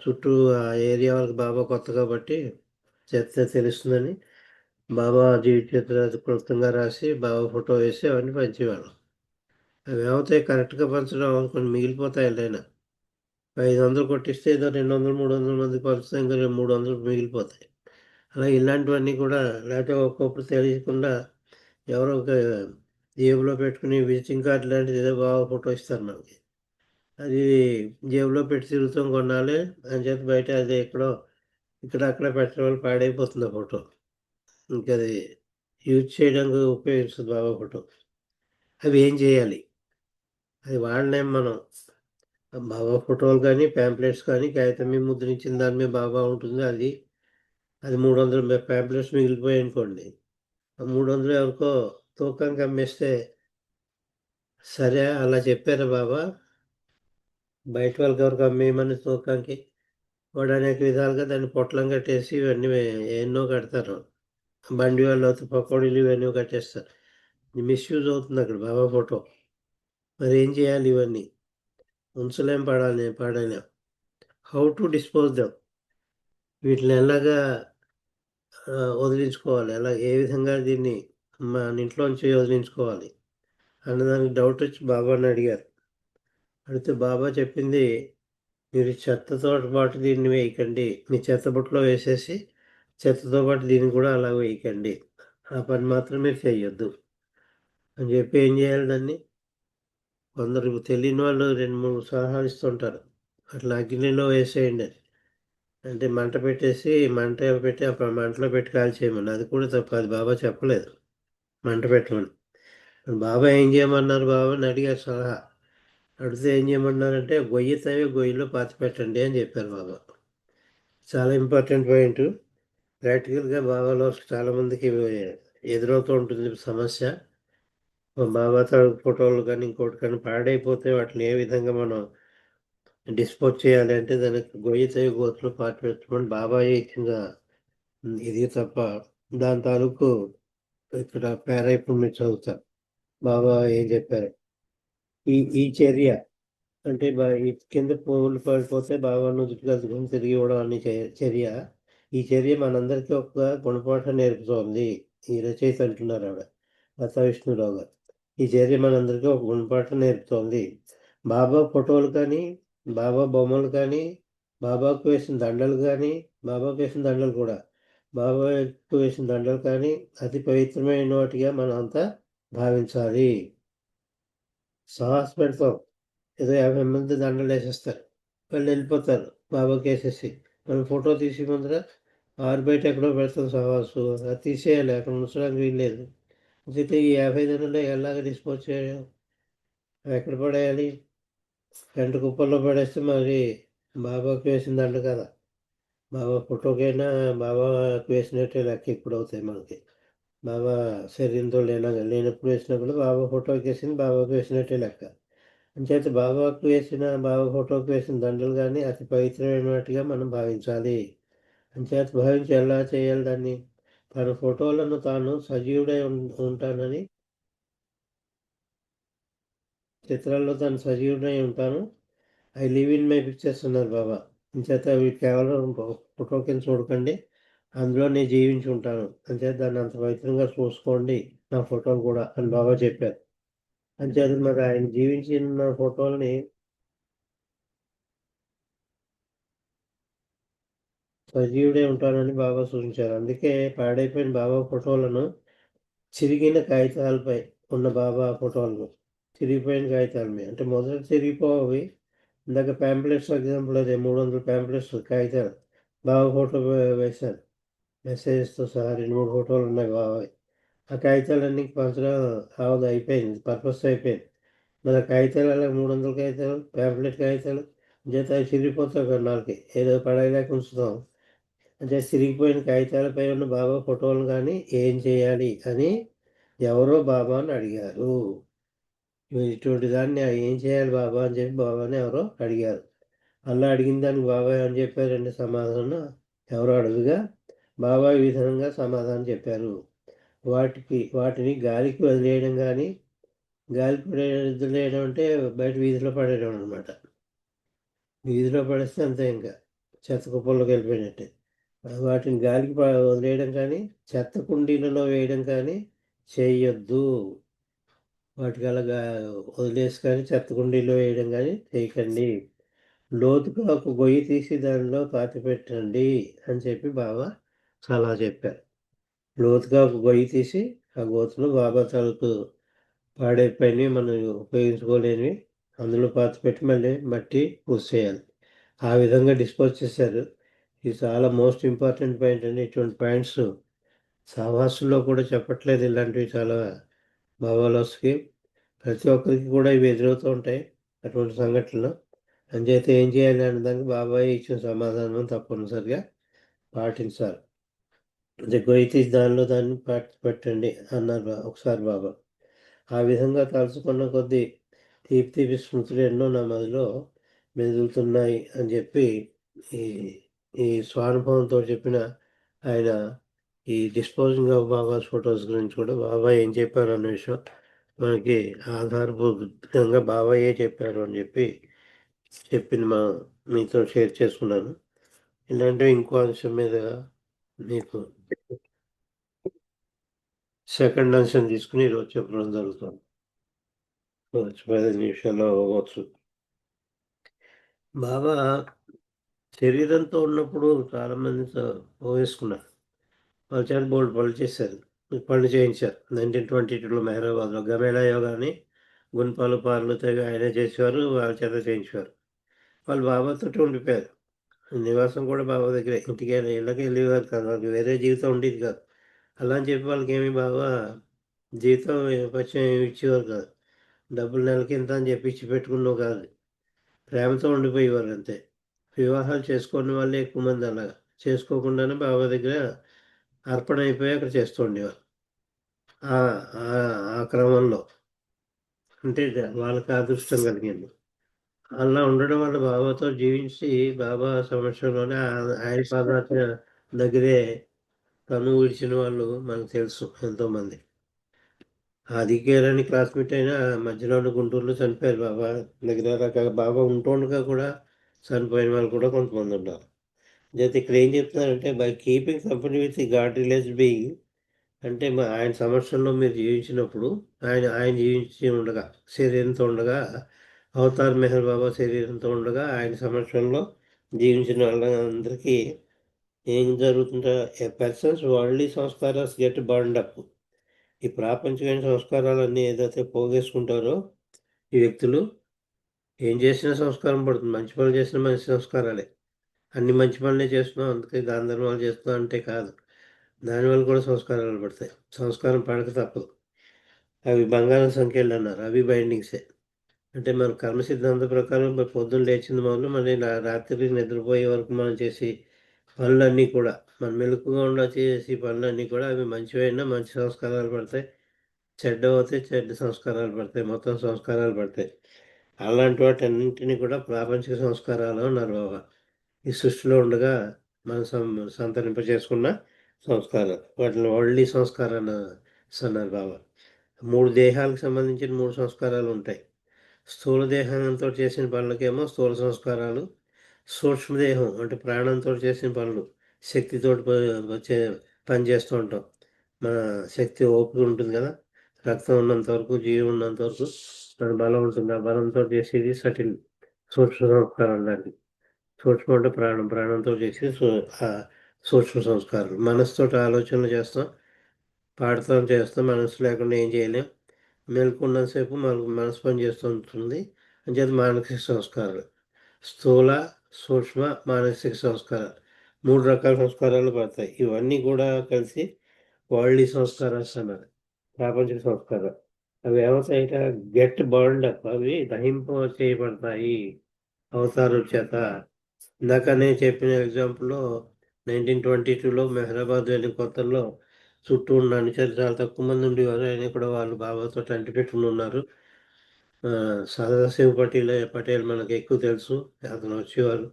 చుట్టూ ఆ ఏరియా వాళ్ళకి బాబా కొత్త కాబట్టి చెప్తే తెలుస్తుందని బాబా జీవిత చరిత్ర క్లుప్తంగా రాసి బాబా ఫోటో వేసి అవన్నీ పంచేవాళ్ళం. అవి ఏమవుతాయి, కరెక్ట్గా పంచడం కొన్ని మిగిలిపోతాయి. వెళ్ళైనా 500 కొట్టిస్తే ఏదో 200, 300 మందికి పంచుతాం, ఇంకా 300 మిగిలిపోతాయి. అలా ఇలాంటివన్నీ కూడా, లేకపోతే ఒక్కొక్కరు తెలియకుండా ఎవరో ఒక జేబులో పెట్టుకుని విజిటింగ్ కార్డు లాంటిది ఏదో బాగా ఫోటో ఇస్తారు మనకి. అది జేబులో పెట్టి తిరుగుతాం కొన్నాళ్ళే, అని చేతి బయట అది ఎక్కడో ఇక్కడ అక్కడ పెట్టడం వల్ల పాడైపోతుంది ఆ ఫోటో. ఇంకా అది యూజ్ చేయడానికి ఉపయోగిస్తుంది బాబా ఫోటో. అవి ఏం చేయాలి, అది వాడలేం మనం. బాబా ఫోటోలు కానీ, ప్యాంప్లెట్స్ కానీ, కాగితం మీద ముద్రించిన దాని మీద బాబా ఉంటుంది, అది 300 ప్యాంప్లెట్స్ మిగిలిపోయాయి అనుకోండి, 300 ఎవరికో తూకానికి అమ్మేస్తే, సరే అలా చెప్పారా బాబా, బయట వాళ్ళకి ఎవరికి అమ్మేయమని తూకానికి, వాడు అనేక విధాలుగా దాన్ని పొట్లం కట్టేసి ఇవన్నీ ఎన్నో కడతారు. బండి వాళ్ళు అయితే పకోడీలు ఇవన్నీ కట్టేస్తారు. మిస్యూజ్ అవుతుంది అక్కడ బాబా ఫోటో. మరి ఏం చేయాలి, ఇవన్నీ ఉంచలేం, పాడలేం. హౌ టు డిస్పోజ్ దెమ్, వీటిని ఎలాగా వదిలించుకోవాలి, ఏ విధంగా దీన్ని మన ఇంట్లోంచి వదిలించుకోవాలి అన్నదానికి డౌట్ వచ్చి బాబాని అడిగారు. అడిగితే బాబా చెప్పింది, మీరు చెత్తతో పాటు దీన్ని వేయకండి, మీ చెత్త బుట్టలో వేసేసి చెత్తతో పాటు దీన్ని కూడా అలా వేయకండి, ఆ పని మాత్రం మీరు చేయొద్దు అని చెప్పి ఏం చేయాలి, దాన్ని కొందరు తెలియని వాళ్ళు 2-3 సలహాలు ఇస్తుంటారు. అట్లా అగ్నిలో వేసేయండి అని, అంటే మంట పెట్టేసి పెట్టి అప్పుడు మంటలో పెట్టి కాల్చేయమని. అది కూడా తప్పు, అది బాబా చెప్పలేదు మంట పెట్టమని. బాబా ఏం చేయమన్నారు, బాబాని అడిగారు సలహా. అడిగితే ఏం చేయమన్నారంటే గొయ్యి తవ్వి గొయ్యిలో పాతి పెట్టండి అని చెప్పారు బాబా. చాలా ఇంపార్టెంట్ పాయింట్. ప్రాక్టికల్గా బాబాలో చాలామందికి ఎదురవుతూ ఉంటుంది సమస్య. బాబా ఫోటోలు కానీ ఇంకోటి కానీ పాడైపోతే వాటిని ఏ విధంగా మనం డిస్పోజ్ చేయాలి అంటే దానికి గొయ్యి తవ్వి గోతులో పాతి పెట్టమని బాబా ఇచ్చిన ఇది తప్ప దాని తాలూకు ఇక్కడ పేరా ఇప్పుడు మీరు చదువుతారు బాబా ఏం చెప్పారు. ఈ చర్య అంటే ఈ కింద పువ్వులు పడిపోతే బాబా నుదుటిగా తిరిగి ఇవ్వడం అనే చర్య, ఈ చర్య మనందరికీ ఒక గుణపాఠం నేర్పుతోంది. ఈ రచయిత అంటున్నారు ఆవిడ, లతా విష్ణురావు గారు. ఈ చర్య మనందరికీ ఒక గుణపాఠం నేర్పుతోంది. బాబా ఫోటోలు కానీ, బాబా బొమ్మలు కానీ, బాబాకు వేసిన దండలు కానీ, బాబాకు వేసిన దండలు కూడా, బాబాకు వేసిన దండలు కానీ అతి పవిత్రమైన వాటిగా మనం అంతా భావించాలి. సాహస పెడతాం, ఏదో 50 మంది దండలు వేసేస్తారు, వాళ్ళు వెళ్ళిపోతారు బాబాకి వేసేసి. మనం ఫోటో తీసి ముందర ఆరు బయట ఎక్కడో పెడతాం సవాసు, అది తీసేయాలి, అక్కడ ఉంచడానికి వీల్లేదు. అయితే ఈ 50 దండలు ఎలాగ డిస్పోజ్ చేయాలి, ఎక్కడ పడేయాలి? గంట కుప్పల్లో పడేస్తే మరి బాబాకి వేసిన దండ కదా, బాబా ఫోటోకైనా బాబాకి వేసినట్టే లెక్క ఇప్పుడు అవుతాయి మనకి. బాబా శరీరంతో లేనప్పుడు వేసినా కూడా బాబా ఫోటోకి వేసింది బాబాకి వేసినట్టే లెక్క. అంచేత బాబాకు వేసిన బాబా ఫోటోకి వేసిన దండలు కానీ అతి పవిత్రమైనట్టుగా మనం భావించాలి. అంచేత భావించి ఎలా చేయాలి దాన్ని, తన ఫోటోలను తాను సజీవుడై ఉంటానని, చిత్రాల్లో తాను సజీవుడై ఉంటాను, I live in my pictures అన్నారు బాబా. అంచేత అవి కేవలం ఫోటో కింద చూడకండి, అందులో నేను జీవించి ఉంటాను, అంచేత దాన్ని అంత పవిత్రంగా చూసుకోండి నా ఫోటోలు కూడా అని బాబా చెప్పారు. అంచేత మరి ఆయన జీవించిన ఫోటోలని సజీవుడే ఉంటానని బాబా సూచించారు. అందుకే పాడైపోయిన బాబా ఫోటోలను చిరిగిన కాగితాలపై ఉన్న బాబా ఫోటోలను చిరిగిపోయిన కాగితాల మీద, అంటే మొదట చిరిగిపోవి, ఇందాక ప్యాంప్లెట్స్ ఎగ్జాంపుల్ అదే 300 ప్యాంప్లెట్స్ కాగితాలు బాబా ఫోటో వేశారు, మెసేజెస్తో సహా 2-3 ఫోటోలు ఉన్నాయి బాబాయ్. ఆ కాగితాలన్నీ పంచడం అవదు, అయిపోయింది, పర్పస్ అయిపోయింది. మరి ఆ కాగితాలు అలా 300 కాగితాలు ప్యాంప్లెట్ కాగితాలు చేత అవి చిరిగిపోతాయి కొన్నాళ్ళకి, ఏదో పడేలాగా ఉంచుతాం. అంటే చిరిగిపోయిన కాగితాలపై ఉన్న బాబా ఫోటోలు కానీ ఏం చేయాలి అని ఎవరో బాబాని అడిగారు. ఇటువంటి దాన్ని ఏం చేయాలి బాబా అని చెప్పి బాబాని ఎవరో అడిగారు. అలా అడిగిన దానికి బాబా అని చెప్పారండి సమాధానం, ఎవరో అడుగుగా బాబా ఈ విధంగా సమాధానం చెప్పారు. వాటిని గాలికి వదిలేయడం కానీ, గాలికి వదిలేయడం అంటే బయట వీధిలో పడేయడం అనమాట. వీధిలో పడేస్తే అంతే, ఇంకా చెత్త కుప్పల్లోకి వెళ్ళిపోయినట్టే. వాటిని గాలికి వదిలేయడం కానీ, చెత్త కుండీలలో వేయడం కానీ చేయొద్దు. వాటికి అలాగా వదిలేసి కానీ చెత్త కుండీలో వేయడం కానీ చేయకండి. లోతుగా ఒక గొయ్యి తీసి దానిలో పాతి పెట్టండి అని చెప్పి బాబా సలహా చెప్పారు. లోతుగా ఒక గొయ్యి తీసి ఆ గోతులో బాబా తాలూకు పాడైపోయినవి మనం ఉపయోగించుకోలేనివి అందులో పాతి పెట్టి మళ్ళీ మట్టి పూసేయాలి. ఆ విధంగా డిస్పోజ్ చేశారు. ఇది చాలా మోస్ట్ ఇంపార్టెంట్ పాయింట్ అండి. ఇటువంటి పాయింట్స్ సహవాసుల్లో కూడా చెప్పట్లేదు. ఇలాంటివి చాలా బాబాలోస్కి ప్రతి ఒక్కరికి కూడా ఇవి ఎదురవుతూ ఉంటాయి అటువంటి సంఘటనలు. అంచేత ఏం చేయాలి అనే దానికి బాబాయ్ ఇచ్చిన సమాధానం తప్పనిసరిగా పాటించాలి. అంటే గొయ్యి తీసి దాన్ని పెట్టండి అన్నారు ఒకసారి బాబా. ఆ విధంగా తలుచుకున్న కొద్దీ తీపి స్మృతులు ఎన్నో నా మదిలో మెదులుతున్నాయి అని చెప్పి ఈ స్వానుభవంతో చెప్పిన ఆయన ఈ డిస్పోజింగ్ ఆఫ్ బాబాస్ ఫొటోస్ గురించి కూడా బాబా ఏం చెప్పారు అన్న విషయం మనకి ఆధారభూతంగా బాబాయే చెప్పారు అని చెప్పి చెప్పింది మీతో షేర్ చేసుకున్నాను. ఇలాంటివి ఇంకో అంశం మీద మీకు సెకండ్ అంశం తీసుకుని ఈరోజు చెప్పడం జరుగుతుంది. 15 నిమిషాల్లో అవ్వచ్చు. బాబా శరీరంతో ఉన్నప్పుడు చాలామంది పోగేసుకున్నారు. వాళ్ళ చేత బోల్డ్ పనులు చేశారు, పనులు చేయించారు. 1922లో మెహరాబాద్లో గమేళా యోగాని గుణపాలు పార్లు తెగ ఆయనే చేసేవారు, వాళ్ళ చేత చేయించేవారు. వాళ్ళు బాబాతో ఉండిపోయారు. నివాసం కూడా బాబా దగ్గరే, ఇంటికి ఇళ్ళకి వెళ్ళేవారు కాదు, వాళ్ళకి వేరే జీవితం ఉండేది కాదు. అలా అని చెప్పి వాళ్ళకి ఏమి బాబా జీవితం పరిచయం ఇచ్చేవారు కాదు. డబ్బులు నెలకి ఇంత అని చెప్పి ఇచ్చి పెట్టుకున్నావు కాదు, ప్రేమతో ఉండిపోయేవారు అంతే. వివాహాలు చేసుకోని వాళ్ళే ఎక్కువ మంది అలాగా చేసుకోకుండానే బాబా దగ్గర అర్పణ అయిపోయి అక్కడ చేస్తూ ఉండేవారు. ఆ క్రమంలో అంటే వాళ్ళకి అదృష్టం కలిగింది. అలా ఉండడం వల్ల బాబాతో జీవించి బాబా సమక్షంలోనే ఆయన పాదాల దగ్గరే తను విడిచిన వాళ్ళు మనకు తెలుసు ఎంతోమంది. ఆదికేరని క్లాస్మేట్ అయినా మధ్యలో గుంటూరులో చనిపోయారు బాబా దగ్గర. రకాల బాబా ఉంటుండగా కూడా చనిపోయిన వాళ్ళు కూడా కొంతమంది ఉన్నారు. అయితే ఇక్కడ ఏం చెప్తున్నారంటే, by keeping company with the God realised being, అంటే ఆయన సమక్షంలో మీరు జీవించినప్పుడు ఆయన జీవించి ఉండగా, శరీరంతో ఉండగా, అవతార్ మెహర్ బాబా శరీరంతో ఉండగా ఆయన సమక్షంలో జీవించిన వాళ్ళందరికీ ఏం జరుగుతుందో, ఏ పర్సన్స్ వరల్డ్లీ సంస్కారాలు గెట్ బర్న్డ్ అప్. ఈ ప్రాపంచికమైన సంస్కారాలన్నీ ఏదైతే పోగేసుకుంటారో ఈ వ్యక్తులు, ఏం చేసినా సంస్కారం పడుతుంది. మంచి పనులు చేసినా మంచి సంస్కారాలే. అన్ని మంచి పనులే చేస్తున్నాం అందుకే దాన ధర్మాలు చేస్తున్నాం అంటే కాదు, దానివల్ల కూడా సంస్కారాలు పడతాయి. సంస్కారం పడక తప్పదు. అవి బంగారం సంఖ్యలు అన్నారు, అవి బైండింగ్సే. అంటే మన కర్మ సిద్ధాంతం ప్రకారం పొద్దున్న లేచింది మొదలు మళ్ళీ రాత్రి నిద్రపోయే వరకు మనం చేసి పనులన్నీ కూడా, మన మెలకుగా ఉండ చేసి పనులన్నీ కూడా అవి మంచివైనా మంచి సంస్కారాలు పడతాయి, చెడ్డ అవుతే చెడ్డ సంస్కారాలు పడతాయి, మొత్తం సంస్కారాలు పడతాయి. అలాంటి వాటన్నింటినీ కూడా ప్రాపంచిక సంస్కారాలు అన్నారు బాబా. ఈ సృష్టిలో ఉండగా మనం సంతరింప చేసుకున్న సంస్కారాలు, వాటిని వరల్డ్లీ సంస్కారాలు అన్నారు బాబా. 3 దేహాలకు సంబంధించిన 3 సంస్కారాలు ఉంటాయి. స్థూల దేహంతో చేసిన పనులకేమో స్థూల సంస్కారాలు, సూక్ష్మదేహం అంటే ప్రాణంతో చేసిన పనులు, శక్తితో పని చేస్తూ ఉంటాం. మన శక్తి ఓపిక ఉంటుంది కదా, రక్తం ఉన్నంత వరకు, జీవం ఉన్నంత వరకు మన బలం ఉంటుంది. ఆ బలంతో చేసేది సటిల్ సూక్ష్మ సంస్కారం లాంటివి. సూక్ష్మ అంటే ప్రాణం, ప్రాణంతో చేసి సూక్ష్మ సంస్కారాలు. మనసుతో ఆలోచనలు చేస్తాం, పాడతాం, చేస్తాం. మనసు లేకుండా ఏం చేయలేం. మేల్కొన్నంతసేపు మనసు పని చేస్తూ ఉంటుంది. అంచేత మానసిక సంస్కారాలు, స్థూల, సూక్ష్మ, మానసిక సంస్కారాలు, 3 రకాల సంస్కారాలు పడతాయి. ఇవన్నీ కూడా కలిసి వరల్డ్లీ సంస్కారాలు అన్నారు, ప్రాపంచిక సంస్కారాలు. అవి ఏమవుతాయిట, గెట్ బర్న్డ్ అప్, అవి దహింప చేయబడతాయి అవతారం చేత. ఇందాక నేను చెప్పిన ఎగ్జాంపుల్లో 1922లో మెహరాబాద్ వెళ్ళిన కొత్తల్లో చుట్టూ ఉన్న అనుచరులు చాలా తక్కువ మంది ఉండేవారు. అయినా కూడా వాళ్ళు బాబాతో అంటి పెట్టుకుని ఉన్నారు. సదాశివ్ పటేల్ మనకు ఎక్కువ తెలుసు, అతను వచ్చేవారు.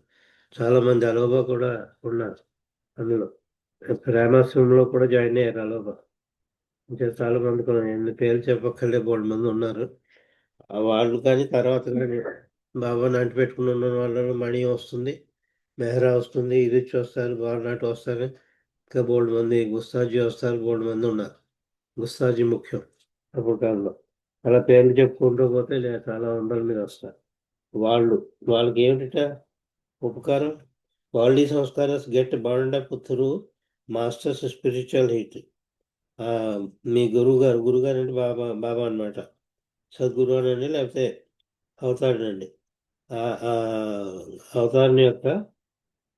చాలామంది అలోబా కూడా ఉన్నారు అందులో. ప్రేమాశ్రమంలో కూడా జాయిన్ అయ్యారు అలోబా. ఇంకా చాలామంది కూడా ఎన్ని పేర్లు చెప్పక్కర్లే, 3 మంది ఉన్నారు. వాళ్ళు కానీ తర్వాత కానీ బాబాని అంటి పెట్టుకుని ఉన్న వాళ్ళలో మణి వస్తుంది, మెహ్రా వస్తుంది, ఇరిచ్ వస్తారు, బార్నాట్ వస్తారు, ఇంకా 3 మంది, గుస్తాజీ వస్తారు, 3 మంది ఉన్నారు. గుస్తాజీ ముఖ్యం అప్పుడు కాలంలో. అలా పేర్లు చెప్పుకుంటూ పోతే చాలా వందల మీద వస్తారు. వాళ్ళకి ఏమిట ఉపకారం, worldly sanskaras get burned up through masters spiritual heat. మీ గురుగారు అంటే బాబా అనమాట, సద్గురు అనండి లేకపోతే అవతారనండి. అవతారం యొక్క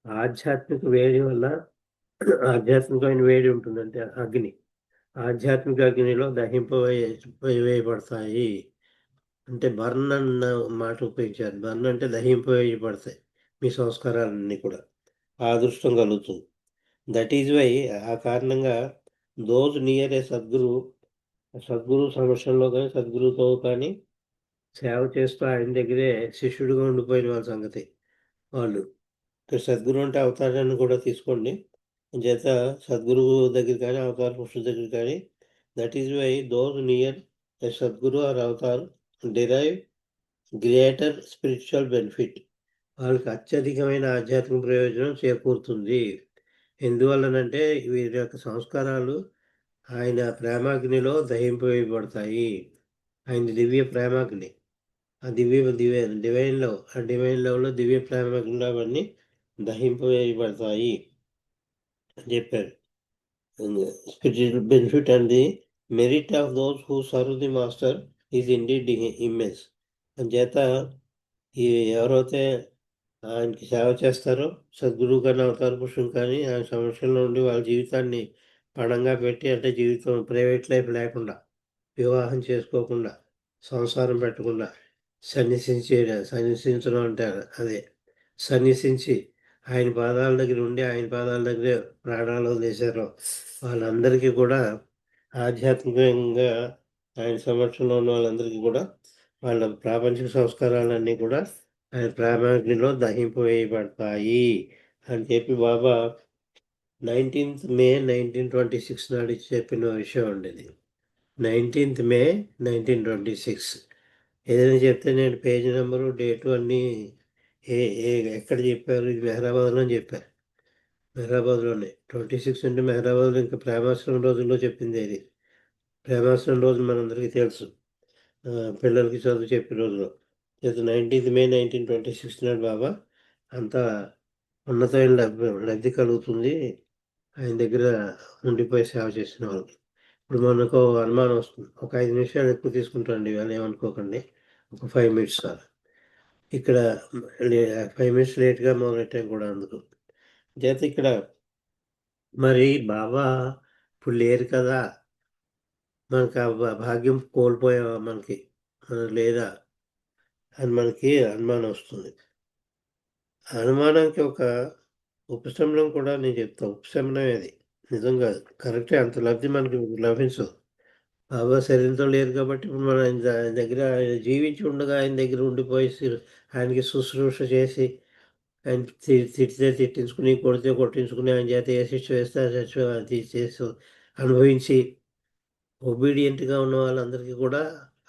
ఆధ్యాత్మిక వేడి వల్ల, ఆధ్యాత్మికమైన వేడి ఉంటుందంటే అగ్ని, ఆధ్యాత్మిక అగ్నిలో దహింపవేయబడతాయి. అంటే బర్న్ అన్న మాట ఉపయోగించారు. బర్న్ అంటే దహింపవేయబడతాయి మీ సంస్కారాలన్నీ కూడా, ఆ అదృష్టం కలుగుతుంది. దట్ ఈజ్ వై, ఆ కారణంగా దోజ్ నియర్ ఏ సద్గురు సమక్షంలో కానీ సద్గురుతో కానీ సేవ చేస్తూ ఆయన దగ్గరే శిష్యుడిగా ఉండిపోయిన వాళ్ళ సంగతి వాళ్ళు. సద్గురు అంటే అవతారాన్ని కూడా తీసుకోండి. చేత సద్గురువు దగ్గర కానీ అవతార పురుషుల దగ్గర కానీ, that is why those near a Sadguru or avatar derive greater spiritual benefit. వాళ్ళకి అత్యధికమైన ఆధ్యాత్మిక ప్రయోజనం చేకూరుతుంది. ఎందువల్లనంటే వీరి యొక్క సంస్కారాలు ఆయన ప్రేమాగ్నిలో దహింపవేయబడతాయి. ఆయన దివ్య ప్రేమాగ్ని, ఆ డివైన్ లవ్, ఆ డివైన్ లవ్లో దివ్య ప్రేమాగ్నిలో అవన్నీ దహింపవేయబడతాయి అని చెప్పారు. Spiritual benefit and the merit of those who serve the master is indeed immense. అంచేత ఈ ఎవరైతే ఆయనకి సేవ చేస్తారో, సద్గురువు కానీ అవతార పురుషులు కానీ ఆయన సమస్యల్లో ఉండి వాళ్ళ జీవితాన్ని పణంగా పెట్టి, అంటే జీవితం ప్రైవేట్ లైఫ్ లేకుండా, వివాహం చేసుకోకుండా, సంసారం పెట్టకుండా సన్యసించడం అంటే అదే సన్యసించి ఆయన పాదాల దగ్గర ఉండి ఆయన పాదాల దగ్గర ప్రాణాలు వదిలేశారో వాళ్ళందరికీ కూడా ఆధ్యాత్మికంగా ఆయన సమక్షంలో ఉన్న వాళ్ళందరికీ కూడా వాళ్ళ ప్రాపంచిక సంస్కారాలన్నీ కూడా ఆయన ప్రేమాగ్నిలో దహింపవేయబడతాయి అని చెప్పి బాబా 19th May 1926 నాడు చెప్పిన విషయం ఉండేది. 19th May 1926. ఏదైనా చెప్తే నేను పేజీ నెంబరు, డేటు అన్నీ ఎక్కడ చెప్పారు, ఇది మెహరాబాద్లో అని చెప్పారు. మెహరాబాద్లోనే 26 అంటే మెహరాబాద్లో ఇంకా ప్రేమాశ్రమం రోజుల్లో చెప్పింది. ఇది ప్రేమాశ్రమం రోజు మనందరికీ తెలుసు, పిల్లలకి చదువు చెప్పే రోజులో. 19th May 1926 నాడు బాబా అంతా ఉన్నతమైన లబ్ధి కలుగుతుంది ఆయన దగ్గర ఉండిపోయి సేవ చేసిన వాళ్ళకి. ఇప్పుడు మనకు అనుమానం వస్తుంది, ఒక 5 నిమిషాలు ఎక్కువ తీసుకుంటాండి, ఇవాళ ఏమనుకోకండి, ఒక 5 minutes సార్. ఇక్కడ 5 minutes లేట్గా మొదలెట్టాం కూడా అందుకు. చేత ఇక్కడ మరి బాబా ఇప్పుడు లేరు కదా, మనకు ఆ భాగ్యం కోల్పోయావా మనకి లేదా అని మనకి అనుమానం వస్తుంది. అనుమానానికి ఒక ఉపశమనం కూడా నేను చెప్తాను. ఉపశమనమే అది, నిజం కాదు, కరెక్టే. అంత లబ్ధి మనకి లభించదు. బాబా శరీరంతో లేరు కాబట్టి ఇప్పుడు మనం ఆయన దగ్గర జీవించి ఉండగా ఆయన దగ్గర ఉండిపోయి ఆయనకి శుశ్రూష చేసి, ఆయన తిడితే తిట్టించుకుని, కొడితే కొట్టించుకుని, ఆయన చేత ఏ శిక్ష వేస్తే ఆ శిక్ష అది చేసి అనుభవించి ఒబీడియంట్గా ఉన్న వాళ్ళందరికీ కూడా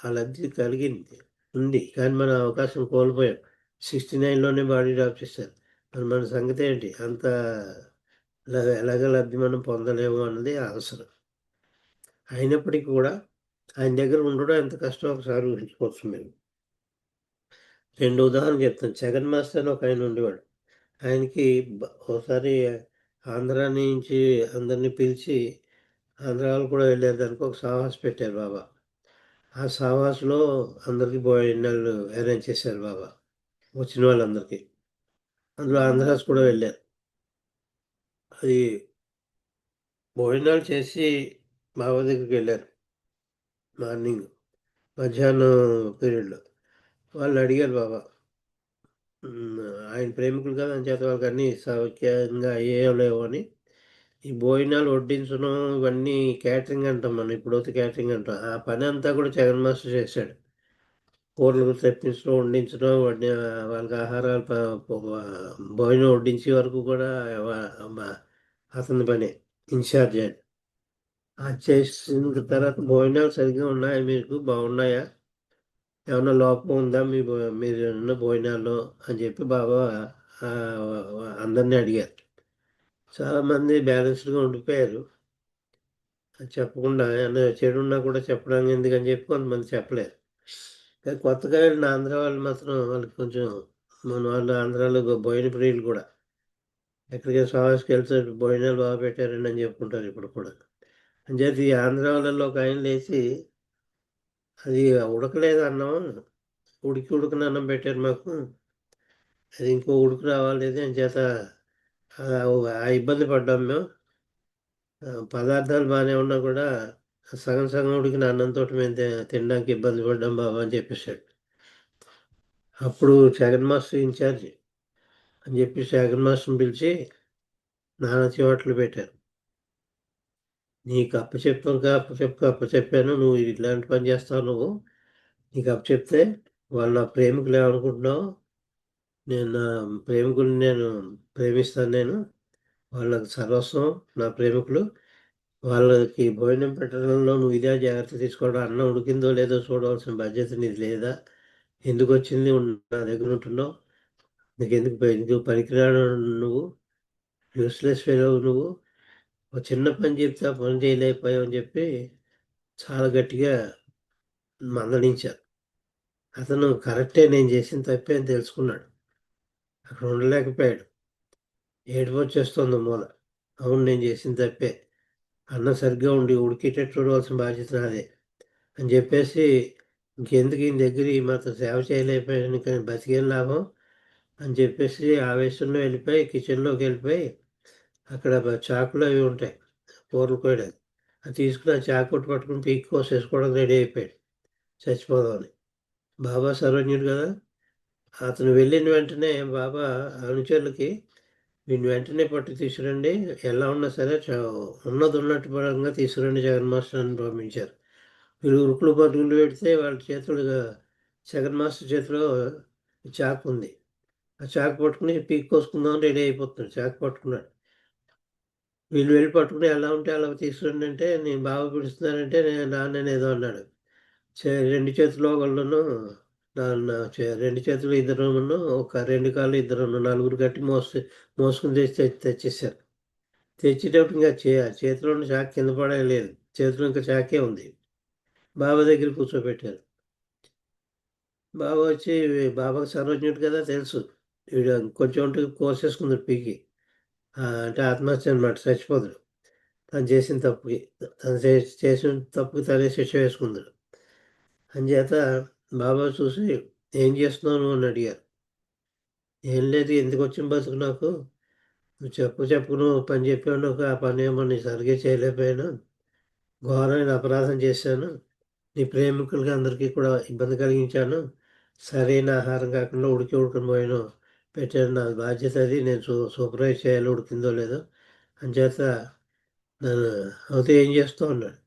ఆ లబ్ధి కలిగింది ఉంది. కానీ మన అవకాశం కోల్పోయాం. 69లోనే బాడీ డ్రాప్ చేశారు. మన సంగతి ఏంటి, అంత ఎలాగ లబ్ధి మనం పొందలేము అన్నది అవసరం. అయినప్పటికీ కూడా ఆయన దగ్గర ఉండడం ఎంత కష్టం ఒకసారి ఊహించుకోవచ్చు. మేము 2 ఉదాహరణలు చెప్తాను. జగన్ మాస్టర్ అని ఒక ఆయన ఉండేవాడు. ఆయనకి ఒకసారి ఆంధ్ర నుంచి అందరినీ పిలిచి, ఆంధ్ర వాళ్ళు కూడా వెళ్ళారు, దానికి ఒక సావాస్ పెట్టారు బాబా. ఆ సావాస్లో అందరికీ భోజనాలు అరేంజ్ చేశారు బాబా, వచ్చిన వాళ్ళందరికీ. అందులో ఆంధ్రాస్ కూడా వెళ్ళారు. అది భోజనాలు చేసి బాబా దగ్గరికి వెళ్ళారు మార్నింగ్, మధ్యాహ్నం పీరియడ్లో. వాళ్ళు అడిగారు బాబా, ఆయన ప్రేమికులు కదా అని చేత వాళ్ళకి అన్నీ సౌఖ్యంగా అయ్యేలేవు అని, ఈ భోజనాలు వడ్డించడం ఇవన్నీ క్యాటరింగ్ అంటాం మనం, ఇప్పుడైతే క్యాటరింగ్ అంటాం. ఆ పని అంతా కూడా జగన్ మాస్టర్ చేశాడు. కూరలు తెప్పించడం, వడ్డించడం, వాళ్ళకి ఆహారాలు భోజనం వడ్డించే వరకు కూడా అతని పని, ఇన్ఛార్జ్ ఆయన. అది చేసిన తర్వాత భోజనాలు సరిగ్గా ఉన్నాయా, మీకు బాగున్నాయా, ఏమన్నా లోపం ఉందా మీరు ఉన్న భోజనాల్లో అని చెప్పి బాబా అందరినీ అడిగారు. చాలామంది బ్యాలెన్స్డ్గా ఉండిపోయారు, చెప్పకుండా ఏమన్నా చెడున్నా కూడా చెప్పడానికి ఎందుకని చెప్పి కొంతమంది చెప్పలేరు. కానీ కొత్తగా వెళ్ళిన ఆంధ్ర వాళ్ళు మాత్రం వాళ్ళకి కొంచెం, మన వాళ్ళు ఆంధ్రాలో భోజన ప్రియులు కూడా ఎక్కడికైనా సవాస్కి వెళ్తే భోజనాలు బాగా పెట్టారండి అని చెప్పుకుంటారు ఇప్పుడు కూడా. అని చెప్పి ఈ ఆంధ్ర వాళ్ళల్లో ఒక ఆయన లేచి, అది ఉడకలేదు అన్నం, ఉడికిన అన్నం పెట్టారు మాకు, అది ఇంకో ఉడుకు రావాలి అని చేత ఆ ఇబ్బంది పడ్డాం మేము, పదార్థాలు బాగానే ఉన్నా కూడా సగం సగం ఉడికిన అన్నంతో మేము తినడానికి ఇబ్బంది పడ్డాం బాబా అని చెప్పేశాడు. అప్పుడు జగన్ మాస్టర్ ఇన్ఛార్జ్ అని చెప్పి జగన్ మాస్టర్ని పిలిచి నానా చివాట్లు పెట్టారు. నీకు అప్పచెప్పాను, నువ్వు ఇట్లాంటి పని చేస్తావు, నువ్వు నీకు అప్పచెప్తే వాళ్ళు నా ప్రేమికులు ఏమనుకుంటున్నావు, నేను నా ప్రేమికుల్ని నేను ప్రేమిస్తాను, నేను వాళ్ళకి సర్వస్వం నా ప్రేమికులు, వాళ్ళకి భోజనం పెట్టడంలో నువ్వు ఇదే జాగ్రత్త తీసుకోవడం, అన్నం ఉడికిందో లేదో చూడవలసిన బాధ్యత నీది లేదా, ఎందుకు వచ్చింది నా దగ్గర ఉంటున్నావు, ఎందుకు పనికిరాడు నువ్వు, యూస్లెస్ ఫెలో నువ్వు, ఒక చిన్న పని చెప్తే ఆ పని చేయలేకపోయావు అని చెప్పి చాలా గట్టిగా మందలించారు. అతను కరెక్టే, నేను చేసిన తప్పే అని తెలుసుకున్నాడు. అక్కడ ఉండలేకపోయాడు. ఏడుపు వచ్చేస్తుంది మూల. అవును, నేను చేసిన తప్పే, అన్నం సరిగ్గా ఉడికేటట్టు చూడవలసిన బాధ్యత నాదే అని చెప్పేసి, ఇంకెందుకు ఈయన దగ్గర ఈ మాత్రం సేవ చేయలేకపోయాను, కానీ బతికేం లాభం అని చెప్పేసి ఆవేశంలో వెళ్ళిపోయి కిచెన్లోకి వెళ్ళిపోయి, అక్కడ చాకులు అవి ఉంటాయి కూరలు కోయడానికి, అది తీసుకుని ఆ చాకు పట్టుకుని పీక్ కోసేసుకోవడం రెడీ అయిపోయాడు చచ్చిపోదామని. బాబా సర్వజ్ఞుడు కదా, అతను వెళ్ళిన వెంటనే బాబా అనుచరులకి వీడిని వెంటనే పట్టు తీసుకురండి, ఎలా ఉన్నా సరే ఉన్నది ఉన్నట్టు పరంగా తీసుకురండి జగన్ మాస్టర్ అని పంపించారు. వీళ్ళు ఉరుకులు పరుగులు పెడితే వాళ్ళ చేతులుగా జగన్ మాస్టర్ చేతిలో చాకు ఉంది. ఆ చాకు పట్టుకుని పీక్ కోసుకుందామని రెడీ అయిపోతున్నాడు. చాకు పట్టుకున్నాడు. వీళ్ళు వెళ్ళి పట్టుకుని ఎలా ఉంటే అలా తీసుకురండి అంటే, నేను బాగా పిలుస్తున్నానంటే నేను నాన్నేదో అన్నాడు. రెండు చేతులు ఒకళ్ళను రెండు చేతులు ఇద్దరును, ఒక రెండు కాళ్ళు ఇద్దరును, నలుగురు కట్టి మోసుకుని తెచ్చేసారు. తెచ్చేటప్పుడు ఇంకా చేతిలో ఉన్న చాకు కింద పడలేదు, చేతిలో ఇంకా చాకే ఉంది. బాబా దగ్గర కూర్చోబెట్టారు. బాబా వచ్చి, బాబాకి సర్వజ్ఞుడు కదా తెలుసు, వీడు కొంచెం ఉంటే కోసేసుకుంది పీకి, అంటే ఆత్మహత్య అనమాట, చచ్చిపోదుడు. తను చేసిన తప్పుకి తనే శిక్ష వేసుకుందాడు. అంచేత బాబా చూసి, ఏం చేస్తున్నావు నువ్వు అని అడిగారు. ఏం లేదు, ఎందుకు వచ్చిన బతుకు నాకు, నువ్వు చెప్పు నువ్వు పని చెప్పావు, నాకు ఆ పని ఏమో నీ సరిగ్గా చేయలేకపోయాను, ఘోరమైన అపరాధం చేశాను, నీ ప్రేమికులకి అందరికీ కూడా ఇబ్బంది కలిగించాను, సరైన ఆహారం కాకుండా ఉడుకుని పోయాను పెట్టాను, నా బాధ్యత అది, నేను సూపర్వైజ్ చేయాలి ఉడికిందో లేదో. అంచేత నన్ను అయితే ఏం చేస్తావు అన్నాడు.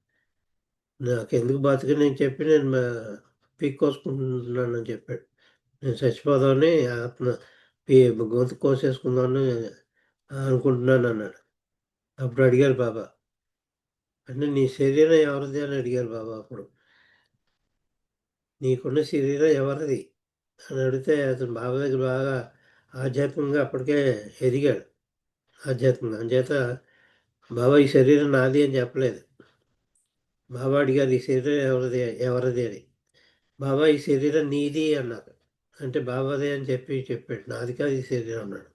నాకెందుకు బతికి నేను చెప్పి నేను కోసుకుంటున్నాను అని చెప్పాడు. నేను చచ్చిపోదామని గొంతు కోసేసుకుందామని అనుకుంటున్నాను అన్నాడు. అప్పుడు అడిగారు బాబా, అంటే నీ శరీరం ఎవరిది అని అడిగారు బాబా. అప్పుడు నీకున్న శరీరం ఎవరిది అని అడిగితే, అతను బాబా దగ్గర బాగా ఆధ్యాత్మికంగా అప్పటికే ఎదిగాడు ఆధ్యాత్మికంగా. అంచేత బాబా ఈ శరీరం నాది అని చెప్పలేదు. బాబా అడిగారు, ఈ శరీరం ఎవరిది అని. బాబా ఈ శరీరం నీది అన్నారు. అంటే బాబాదే అని చెప్పాడు. నాది కాదు ఈ శరీరం అన్నాడు.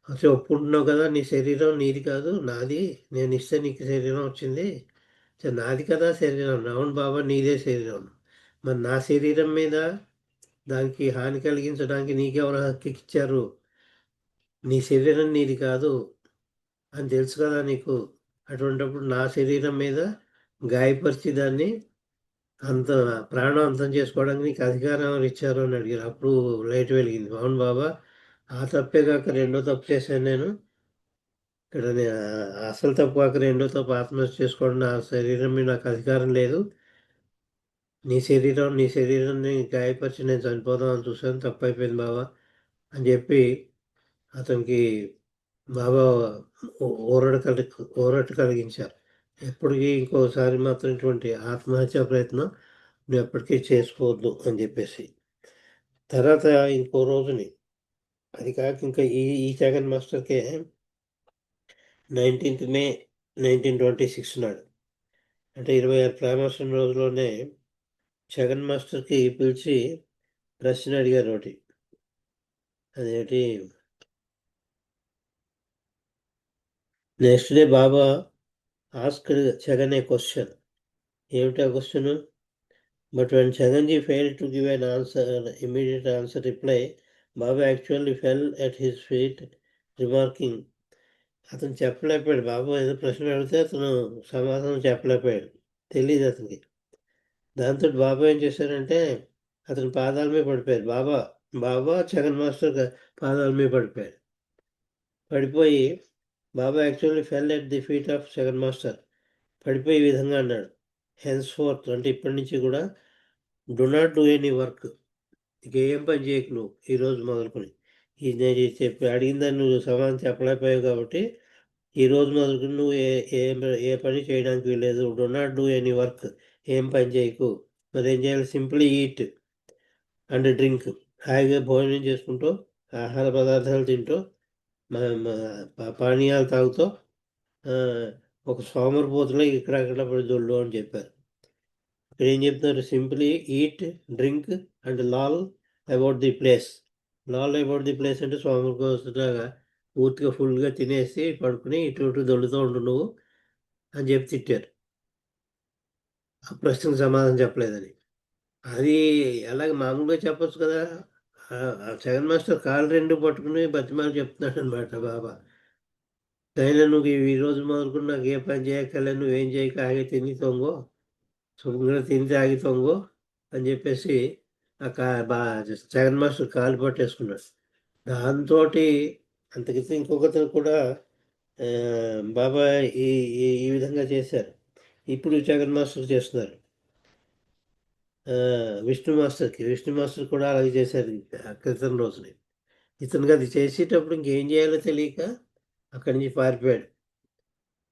అసలు ఒప్పుకుంటున్నావు కదా, నీ శరీరం నీది కాదు నాది, నేను ఇస్తే నీకు శరీరం వచ్చింది, నాది కదా శరీరం. అవును బాబా, నీదే శరీరం. మరి నా శరీరం మీద దానికి హాని కలిగించడానికి నీకెవరు హక్కు ఇచ్చారు? నీ శరీరం నీది కాదు అని తెలుసు కదా నీకు. అటువంటిప్పుడు నా శరీరం మీద గాయపరిచి దాన్ని ప్రాణం అంతం చేసుకోవడానికి నీకు అధికారం ఇచ్చారు అని అడిగారు. అప్పుడు లైట్ వెలిగింది. అవును బాబా, ఆ తప్పే కాక రెండో తప్పు చేశాను నేను. ఇక్కడ అసలు తప్పు కాక రెండో తప్పు ఆత్మహత్య చేసుకోవడం, నా శరీరం మీద నాకు అధికారం లేదు, నీ శరీరాన్ని గాయపరిచి నేను చనిపోదామని చూశాను, తప్పు అయిపోయింది బాబా అని చెప్పి అతనికి బాబా ఊరట కలిగించారు. ఎప్పటికీ ఇంకోసారి మాత్రం ఇటువంటి ఆత్మహత్య ప్రయత్నం నువ్వు ఎప్పటికీ చేసుకోవద్దు అని చెప్పేసి. తర్వాత ఇంకో రోజుని, అది కాక ఇంకా ఈ జగన్ మాస్టర్కే 19th May 1926 నాడు, అంటే 26 ప్రామోషన్ రోజులోనే జగన్ మాస్టర్కి పిలిచి ప్రశ్న అడిగారు ఒకటి. అదేంటి, నెక్స్ట్ డే బాబా ఆస్క్డ్ జగన్ ఏ క్వశ్చన్. ఏమిటి ఆ question? But when Jaganji failed to give an answer, immediate answer reply, Baba actually fell at his feet, remarking, అతను చెప్పలేకపోయాడు. బాబా ఏదో ప్రశ్న అడిగితే అతను సమాధానం చెప్పలేకపోయాడు, తెలియదు అతనికి. దాంతో బాబా ఏం చేశారంటే అతని పాదాల మీద పడిపోయారు. బాబా జగన్ మాస్టర్ పాదాల మీద పడిపోయారు. పడిపోయి Baba actually fell at the feet of Jagan master. పడిపోయి ఈ విధంగా అన్నాడు, హెన్స్ ఫోర్త్, అంటే ఇప్పటి నుంచి కూడా do not do any work, ఇక ఏం పని చేయకు నువ్వు ఈరోజు మొదలుకొని. నేను అడిగిన దాన్ని నువ్వు సమాధానం చెప్పలేకపోయావు కాబట్టి ఈరోజు మొదలుకొని నువ్వు ఏ పని చేయడానికి వీలేదు. Do not do any work, ఏం పని చేయకు. మరి ఏం చేయాలి? సింప్లీ ఈట్ అండ్ డ్రింక్, హాయిగా భోజనం చేసుకుంటూ ఆహార పదార్థాలు తింటూ పానీయాలు తాగుతూ ఒక సోమరిపోతులో ఇక్కడక్కడ పడి దొల్లు అని చెప్పారు. ఇక్కడ ఏం చెప్తున్నారు? Simply eat, drink and Lal about the place. Lal about the place అంటే సోమరిపోతులాగా పూర్తిగా ఫుల్గా తినేసి పడుకుని ఇటు దొల్లుతూ ఉండు నువ్వు అని చెప్పి తిట్టారు. ఆ ప్రశ్నకు సమాధానం చెప్పలేదని. అది అలాగే మామూలుగా చెప్పొచ్చు కదా. జగన్ మాస్టర్ కాళ్ళు రెండు పట్టుకుని బతిమాలు చెప్తున్నాడు అనమాట బాబా. అయినా నువ్వు ఈ రోజు మొదలుకుని నాకు ఏ పని చేయక్కర్లే, నువ్వేం చేయక ఆగి తిని తొంగో, శుభ్రంగా తిని తాగి తొంగో అని చెప్పేసి జగన్ మాస్టర్ కాలు పట్టేసుకున్నాడు. దాంతో అంతకితే ఇంకొకరు కూడా బాబా ఈ ఈ విధంగా చేశారు. ఇప్పుడు జగన్ మాస్టర్ చేస్తున్నారు. విష్ణు మాస్టర్ కూడా అలాగే చేశారు క్రితం రోజుని. ఇతనికి అది చేసేటప్పుడు ఇంకేం చేయాలో తెలియక అక్కడి నుంచి పారిపోయాడు,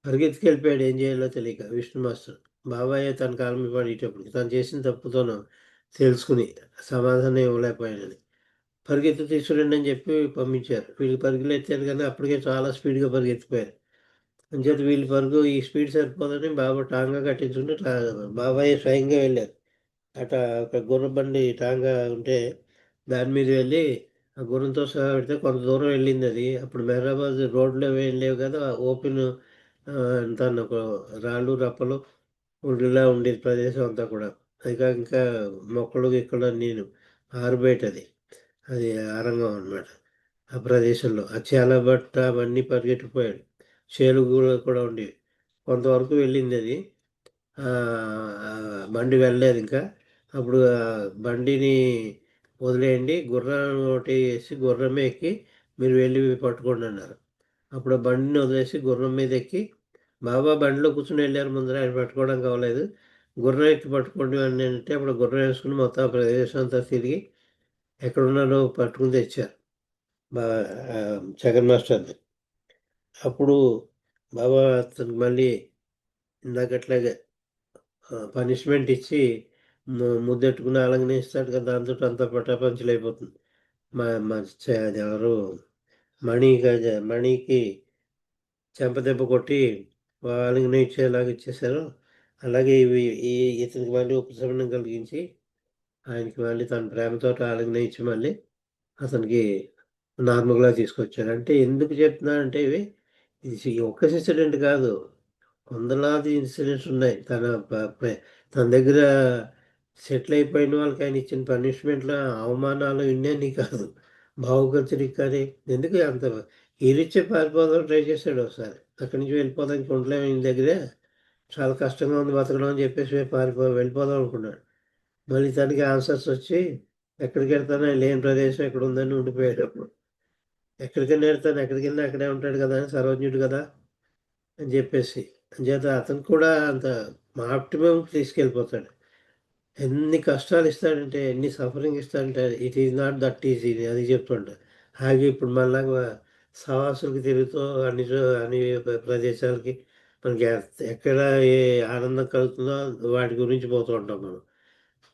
పరిగెత్తుకెళ్ళిపోయాడు. ఏం చేయాలో తెలియక విష్ణు మాస్టర్. బాబాయ్ తన కాలం మీద పడేటప్పుడు తను చేసిన తప్పుతోనూ తెలుసుకుని సమాధానం ఇవ్వలేకపోయాడని పరిగెత్తి తీసుకురండి అని చెప్పి పంపించారు. వీళ్ళు పరుగులు ఎత్తారు కానీ అప్పటికే చాలా స్పీడ్గా పరిగెత్తిపోయారు. అంచేత వీళ్ళు పరుగు ఈ స్పీడ్ సరిపోదని బాబా టాంగా కట్టించుకుంటే బాబాయ్ స్వయంగా వెళ్ళారు. ఒక గుర్ర బండి టాంగా ఉంటే దాని మీద వెళ్ళి ఆ గుర్రంతో సహా పెడితే కొంత దూరం వెళ్ళింది అది. అప్పుడు మెహరాబాద్ రోడ్లో వెళ్ళలేవు కదా, ఓపెన్ అంతా ఒక రాళ్ళు రప్పలు ఇలా ఉండేది ప్రదేశం అంతా కూడా. అది కాక ఇంకా మొక్కలు గిక్కలు నేను ఆరుబయటది, అది ఆరంగం అనమాట. ఆ ప్రదేశంలో ఆ చాలా బట్ట అవన్నీ పరిగెట్టిపోయాడు. చేలుగులు కూడా ఉండేవి. కొంతవరకు వెళ్ళింది అది. బండి వెళ్ళలేదు ఇంకా. అప్పుడు బండిని వదిలేయండి, గుర్రం ఒకటి వేసి గుర్రం ఎక్కి మీరు వెళ్ళి పట్టుకోండి అన్నారు. అప్పుడు బండిని వదిలేసి గుర్రం మీద ఎక్కి బాబా బండిలో కూర్చుని వెళ్ళారు. ముందర ఆయన పట్టుకోవడం కావలేదు. గుర్రం ఎక్కి పట్టుకోండి అని అంటే అప్పుడు గుర్రం వేసుకుని మొత్తం ప్రదేశం అంతా తిరిగి ఎక్కడున్నారో పట్టుకుని తెచ్చారు జగన్ మాస్టర్ని. అప్పుడు బాబా అతనికి మళ్ళీ ఇందాకట్లాగే పనిష్మెంట్ ఇచ్చి ముద్దెట్టుకుని అలంగనిస్తాడు కదా, దాంతో అంతా పటాపంచలు అయిపోతుంది. అది ఎవరు మణికి చెంపదెబ్బ కొట్టి వాళ్ళని ఇచ్చేలాగా ఇచ్చేసారు. అలాగే ఇతనికి మళ్ళీ ఉపశమనం కలిగించి ఆయనకి మళ్ళీ తన ప్రేమతో ఆలింగనం ఇచ్చి మళ్ళీ అతనికి నార్మల్గా తీసుకొచ్చారు. అంటే ఎందుకు చెప్తున్నానంటే ఇది ఒక్క ఇన్సిడెంట్ కాదు, వందలాది ఇన్సిడెంట్స్ ఉన్నాయి. తన దగ్గర సెటిల్ అయిపోయిన వాళ్ళకి ఆయన ఇచ్చిన పనిష్మెంట్లు, అవమానాలు ఇన్నీ కాదు, భావుగతికి కానీ. ఎందుకు అంత ఈరిచ్చే పారిపోదాం ట్రై చేశాడు ఒకసారి. అక్కడి నుంచి వెళ్ళిపోదానికి ఉండలేము, ఈయన దగ్గరే చాలా కష్టంగా ఉంది బతకడం అని చెప్పేసి వెళ్ళిపోదాం అనుకున్నాడు. మళ్ళీ తనకి ఆన్సర్స్ వచ్చి ఎక్కడికి వెళ్తానో లేని ప్రదేశం ఎక్కడ ఉందని ఉండిపోయాడు. అప్పుడు ఎక్కడికైనా వెళ్తాను, ఎక్కడికి వెళ్ళినా అక్కడే ఉంటాడు కదా, సర్వజ్ఞుడు కదా అని చెప్పేసి. అంచేత అతను కూడా అంత ఆప్టిమం తీసుకెళ్ళిపోతాడు. ఎన్ని కష్టాలు ఇస్తాడంటే, ఎన్ని సఫరింగ్ ఇస్తాడంటే it is not that easy అది చెప్తుంటాడు. అలాగే ఇప్పుడు మళ్ళా సవాసులకి తిరుగుతూ అన్ని ప్రదేశాలకి మనకి ఎక్కడ ఏ ఆనందం కలుగుతుందో వాటి గురించి పోతూ ఉంటాం మనం.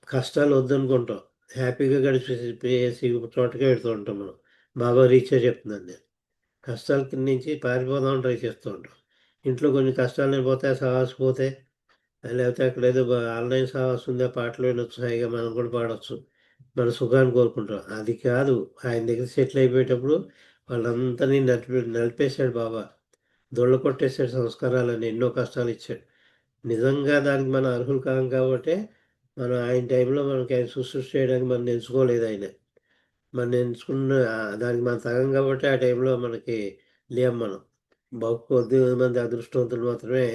కష్టాలు వద్దనుకుంటాం, హ్యాపీగా గడిపేసి చోటకే పెడుతూ ఉంటాం మనం. బాబా రీచే చెప్తున్నాను నేను. కష్టాల కింద నుంచి పారిపోదామని ట్రై చేస్తూ ఉంటాం. ఇంట్లో కొన్ని కష్టాలు పోతాయి, సవాసు పోతే, లేకపోతే అక్కడ ఏదో ఆన్లైన్ సవాసు ఉందా, పాటలు వినొచ్చు, హాయిగా మనం కూడా పాడవచ్చు, మన సుఖాన్ని కోరుకుంటాం. అది కాదు, ఆయన దగ్గర సెటిల్ అయిపోయేటప్పుడు వాళ్ళందరినీ నలిపేశాడు బాబా, దొళ్ళ కొట్టేశాడు. సంస్కారాలని ఎన్నో కష్టాలు ఇచ్చాడు. నిజంగా దానికి మనం అర్హులు కాం కాబట్టి మనం ఆయన టైంలో మనకి ఆయన శుశ్రూష చేయడానికి మనం ఎంచుకోలేదు. మనం ఎంచుకున్న దానికి మనం తగం కాబట్టి ఆ టైంలో మనకి లేం. మనం కొద్ది మంది అదృష్టవంతులు మాత్రమే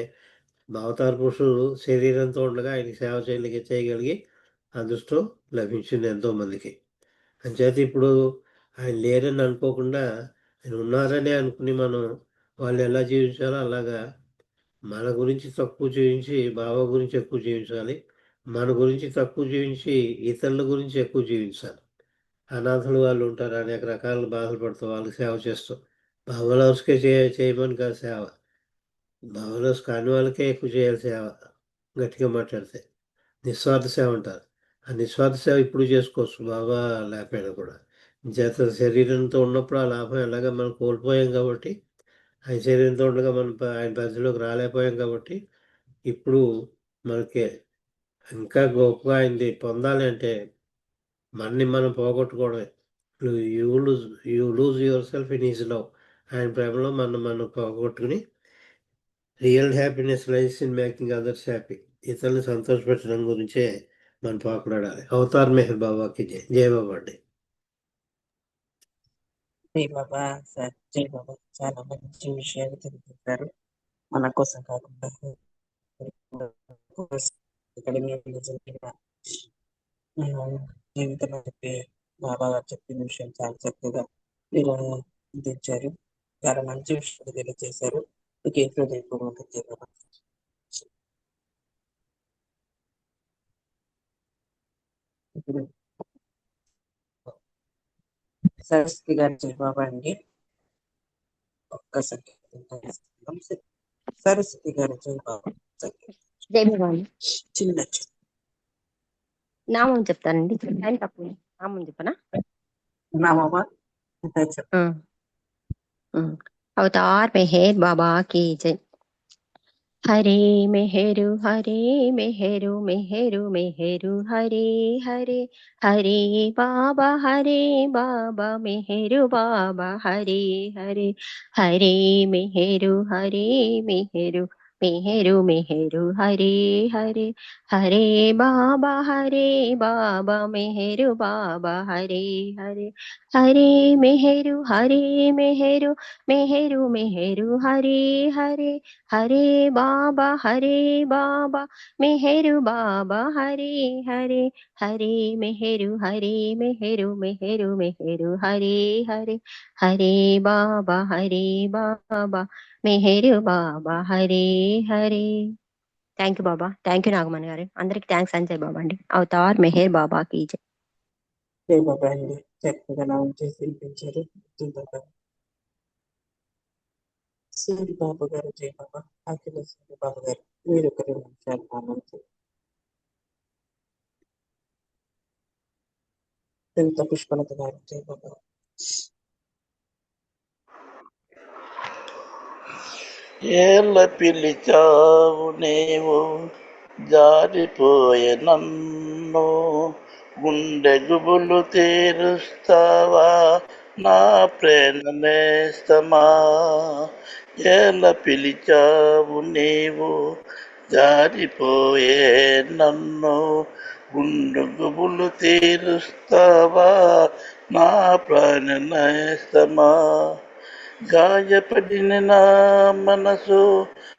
అవతార పురుషులు శరీరంతో ఉండగా ఆయనకి సేవ చేయగలిగి అదృష్టం లభించింది ఎంతోమందికి. అంచేత ఇప్పుడు ఆయన లేరని అనుకోకుండా ఆయన ఉన్నారని అనుకుని మనం వాళ్ళు ఎలా జీవించాలో అలాగా మన గురించి తక్కువ జీవించి బాబా గురించి ఎక్కువ జీవించాలి, మన గురించి తక్కువ జీవించి ఇతరుల గురించి ఎక్కువ జీవించాలి. అనాథలు వాళ్ళు ఉంటారు, అనేక రకాల బాధలు పడుతూ వాళ్ళకి సేవ చేస్తూ. బాబాలవర్స్కే చేయమని కాదు సేవ, బాబాలవర్స్ కాని వాళ్ళకే ఎక్కువ చేయాలి సేవ. గట్టిగా మాట్లాడితే నిస్వార్థ సేవ అంటారు. ఆ నిస్వార్థ సేవ ఇప్పుడు చేసుకోవచ్చు బాబా లేకపోయినా కూడా. జత శరీరంతో ఉన్నప్పుడు ఆ లాభం ఎలాగ మనం కోల్పోయాం కాబట్టి, ఆయన శరీరంతో ఉండగా మనం ఆయన పరిధిలోకి రాలేకపోయాం కాబట్టి, ఇప్పుడు మనకి ఇంకా గొప్పగా ఆయనది పొందాలి అంటే మనని మనం పోగొట్టుకోవడమే. You lose yourself in his love. ఆయన ప్రేమలో మనం పోగొట్టుకుని real happiness lies in making others happy. ఇతరులను సంతోషపెట్టడం గురించే మనం పోకడాడాలి. అవతార్ మెహర్ బాబాకి జై. జై బాబా అండి. జై బాబా సార్, జై బాబా. చాలా మంచి విషయాలు తెలియజేశారు. మన కోసం కాకుండా ఇక్కడ మీరు జరిగిన జీవితం చెప్పి బాబా గారు చెప్పిన విషయం చాలా చక్కగా మీరు అందించారు. చాలా మంచి విషయాలు తెలియజేశారు. మీకు ఏ హృదయపూర్వక జై బాబా. ఇప్పుడు సరస్వతి గారు జై బాబా అండి. ఒక్క సంఖ్య సరస్వతి గారు జై బాబా. జై బాబా అండి. చిన్న నామం చెప్తానండి. ఆయన తప్పు నామం చెప్పనా? నామా अवतार मेहर बाबा की जय। Hare Meheru Hare Meheru Meheru Meheru Hare Hare Hare Baba Meheru Baba Hare Hare Hare Meheru Meheru Meheru Meheru Hare Hare Hare Baba Meheru Baba Hare Hare Hare Meheru Meheru Meheru Meheru Hare Hare Hare Baba Meheru Baba Hare Hare Hare Meheru Meheru Meheru Meheru Hare Hare Hare Baba Meheru Baba Hare Hare. Thank you Baba. Thank you Nagamani garu. అందరికి థ్యాంక్స్ అని జై బాబా అండి. అవతార్ మెహర్ బాబా కీ జై. జై బాబా అండి. చక్కగా నామం చేసి వినిపించారు. జై బాబా. సూరి బాబు గారు జై బాబా. అఖిల సూరి బాబు గారు మీరు ఒక 2 నిమిషాలు నామం లలిత పుష్పలత గారు జై బాబా. ఏళ్ళ పిలిచావు నీవు జారిపోయే నన్ను, గుండె గుబులు తీరుస్తావా నా ప్రేమనేస్తమా. ఏళ్ళ పిలిచావు నీవు జారిపోయే నన్ను, గుండె గుబులు తీరుస్తావా నా ప్రాణనేస్తమా. గాయపడిన నా మనసు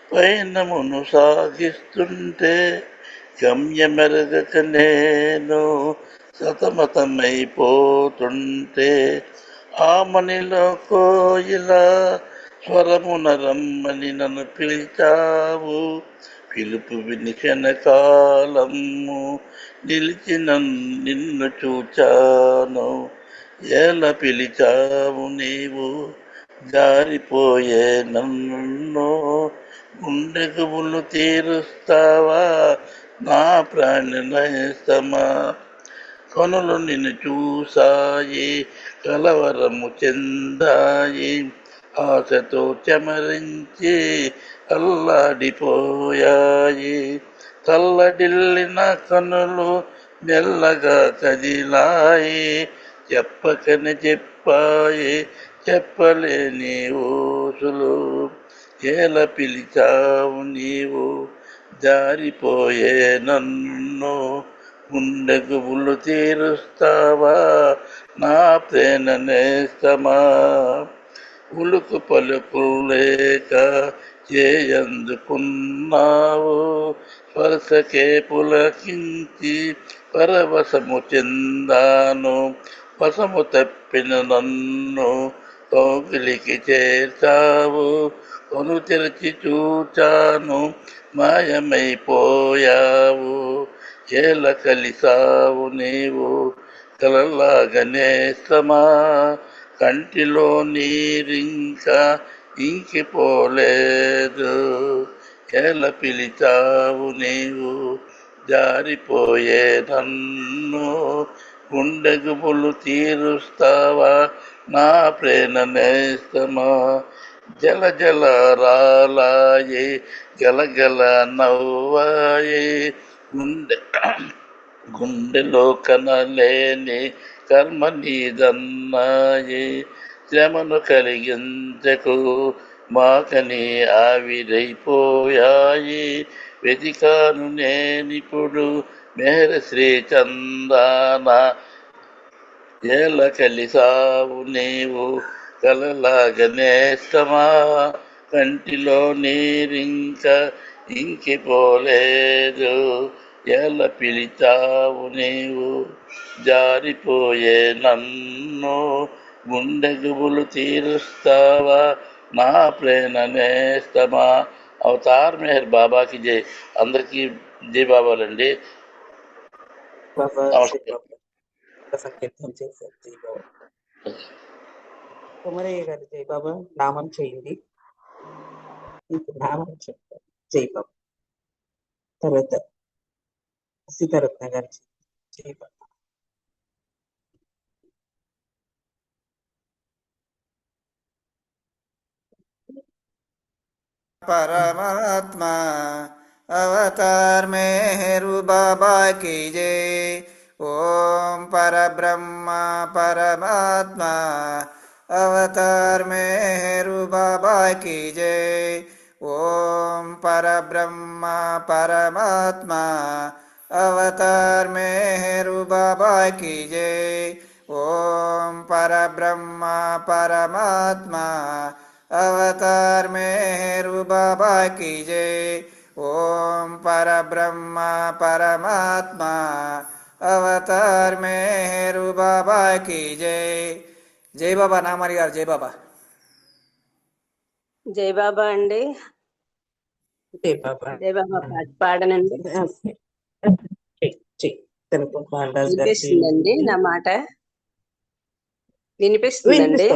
పయనమును సాగిస్తుంటే, గమ్యమెరగక నేను సతమతమైపోతుంటే, ఆమనిలో కోయిల స్వరమున రమ్మని నన్ను పిలిచావు. పిలుపు విని క్షణకాలము నిలిచి నిన్ను చూచాను. ఎలా పిలిచావు నీవు జారిపోయే నన్ను, గుండె గుబులు తీరుస్తావా నా ప్రాణనేస్తమా. కనులు నిన్ను చూసాయి కలవరము చెందాయి, ఆశతో చెమరించి అల్లాడిపోయాయి. తల్లడిల్లిన కనులు మెల్లగా కదిలాయి, చెప్పకని చెప్పాయి చెప్పలేని ఊసులు. ఎలా పిలిచావు నీవు జారిపోయే నన్ను, గుండె గుబులు తీరుస్తావా నా ప్రేమనేస్తమా. ఉలుకు పలుకులు లేక చేయందుకున్నావు, స్పర్శకే పులకించి పరవశము చెందాను. వశము తప్పిన నన్ను కౌగిలికి చేర్చావు, కొను తెరిచి చూచాను మాయమైపోయావు. ఎలా కలిసావు నీవు కలలాగనేస్తమా, కంటిలో నీరింకా ఇంకిపోలేదు. ఎలా పిలిచావు నీవు జారిపోయే నన్ను, గుండెకు పులు తీరుస్తావా నా ప్రేమ నేస్తమా, జల జల రాలాయే గలగల నవ్వాయే, గుండెలో కనలేని కర్మ నీదన్నాయే, శ్రమను కలిగించకు మాకని ఆవిరైపోయాయి, వెతికాను నేనిప్పుడు మేర శ్రీ చందాన, ఎలా కలిసావు నీవు కలలాగనేస్తమా, కంటిలో నీరింక ఇంకిపోలేదు, ఎలా పిలిచావు నీవు జారిపోయే నన్ను, గుండె గుబులు తీరుస్తావా నా ప్రేమ నేస్తమా. అవతార్ మెహర్ బాబాకి జై. అందరికీ జై బాబాలండి. బాబా నమస్తే. సంకీర్తనం చేశారు జై బాబా. కుమరయ్య గారు జై బాబా నామం చేయండి. మీకు నామం చెప్తారు జై బాబా. తర్వాత సీతారత్న గారు జై బాబా. परमात्मा अवतार मेहरू बाबा की जय। ओम परब्रह्मा परमात्मा अवतार मेहरू बाबा की जय। ओम परब्रह्मा परमात्मा अवतार मेहरू बाबा की जय। ओम परब्रह्मा परमात्मा अवतार मेहरू बाबा की जय। ओम परब्रह्मा परमात्मा अवतार मेहरू बाबा की जय. जय बाबा नामरी गाరు జై బాబా. జై బాబా అండి. జై బాబా. జై బాబా పాట పాడనండి. వినిపిస్తుందండి నా మాట? వినిపిస్తుందండి?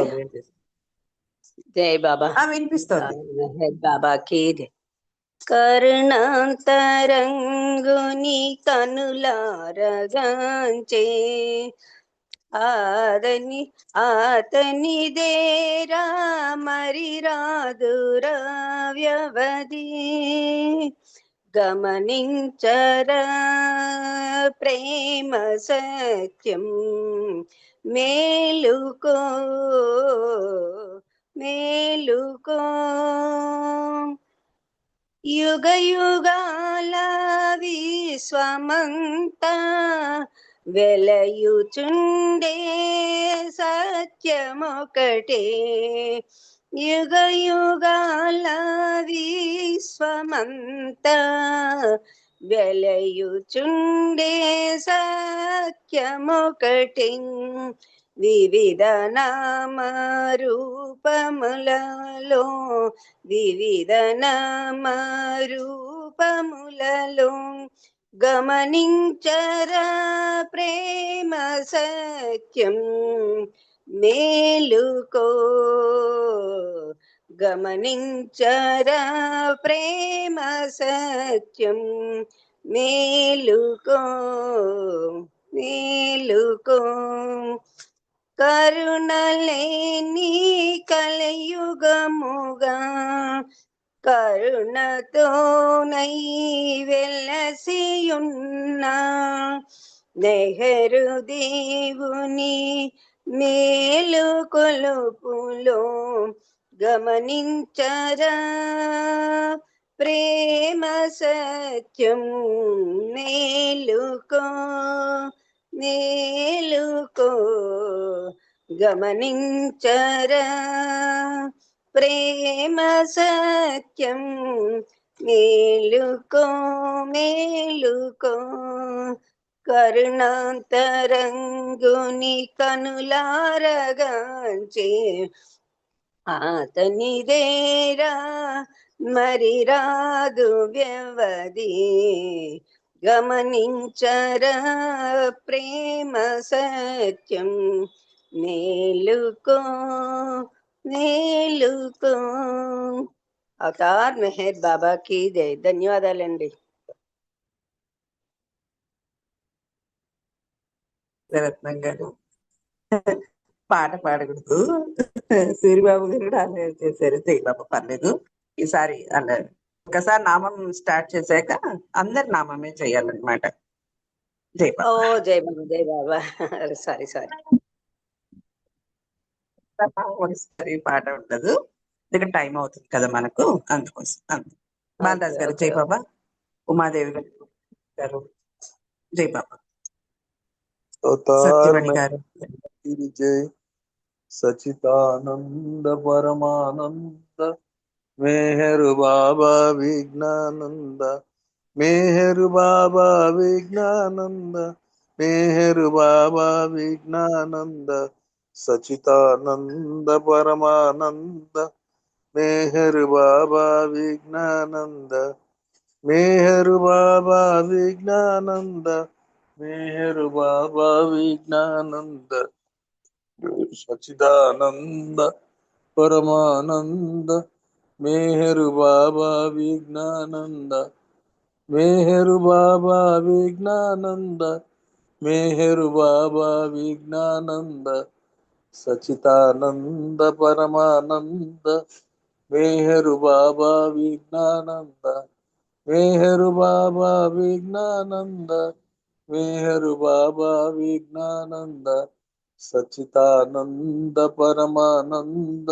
జై బాబా. వినిపిస్తుంది. బాబాకి కరుణాంతరంగుని కనులారగాంచే ఆతని దేరా మరి రాదురా వ్యవధి, గమనించరా ప్రేమ సత్యం మేలుకో మేలుకో, యుగ యుగాల విశ్వమంతా వెలయుచుండే సత్యమొకటే, యుగ యుగాల విశ్వమంతా వెలయుచుండే సత్యమొకటే, వివిధ నామరూపములలో వివిధ నామరూపములలో గమనించరా ప్రేమ సత్యం మేలుకో, గమనించరా ప్రేమ సత్యం మేలుకో మేలుకో, కరుణలేని కలియుగముగా కరుణతో నై వెలసియున్నా నెహరు దేవుని మేలు కొలుపులో గమనించరా ప్రేమ సత్యం మేలుకో మేలుకో, గమనించరా ప్రేమ సత్యం మేలుకో మేలుకో, కరుణాంతరంగుని కనులారగాంచే ఆతనిదేరా మరి రాదు వ్యవధి, గమనించరా ప్రేమ సత్యం మేలుకో మేలుకో. అవతార్ మెహర్ బాబా की जय. ధన్యవాదాలండి. రత్నం గారు పాట పాడకూడదు. సూరిబాబు గారు కూడా అలా చేశారు. జయబాబా పర్లేదు. ఈసారి అలా ఒకసారి నామం స్టార్ట్ చేశాక అందరి నామమే చేయాలన్నమాట. ఓ జయబాబా. జై బాబా జై బాబా. Sorry sorry. ఒకసారి పాట ఉండదు. ఇక్కడ టైం అవుతుంది కదా మనకు, అందుకోసం. బాలరాజు గారు ఓకే జయబాబా, ఉమాదేవి గారు జయబాబా, अवतार సత్యవాణి में గారు जय सचिदानंद परमानंद मेहर बाबा विज्ञानंद मेहर बाबा विज्ञानंद मेहर बाबा विज्ञानंद सचिदानंद परमानंद मेहर बाबा विज्ञानंद मेहर बाबा विज्ञानंद मेहर बाबा विज्ञानंद सचिदानंद परमानंद मेहर बाबा विज्ञानंद मेहर बाबा विज्ञानंद मेहर बाबा विज्ञानंद सचिदानंद परमानंद मेहर बाबा विज्ञानंद मेहर बाबा विज्ञानंद मेहर बाबा विज्ञानंद सचिदानंद परमानंद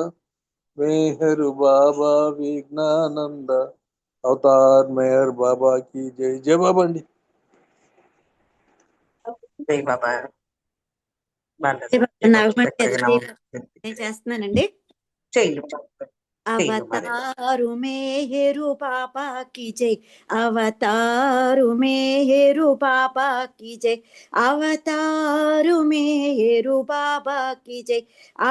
मेहर बाबा विज्ञानंद अवतार मेहर बाबा की जय. जय बाबा अंडी. జయబాబా. బాలరాజు జై బాబా. జయబాబా నాగమణి చక్కగా గారు నామం నేను చేస్తున్నానండి. చేయలు అవతారు మేహరు పాపా की जय అవతారు మేహరు పాపా की जय అవతారు మేహరు బాబా की जय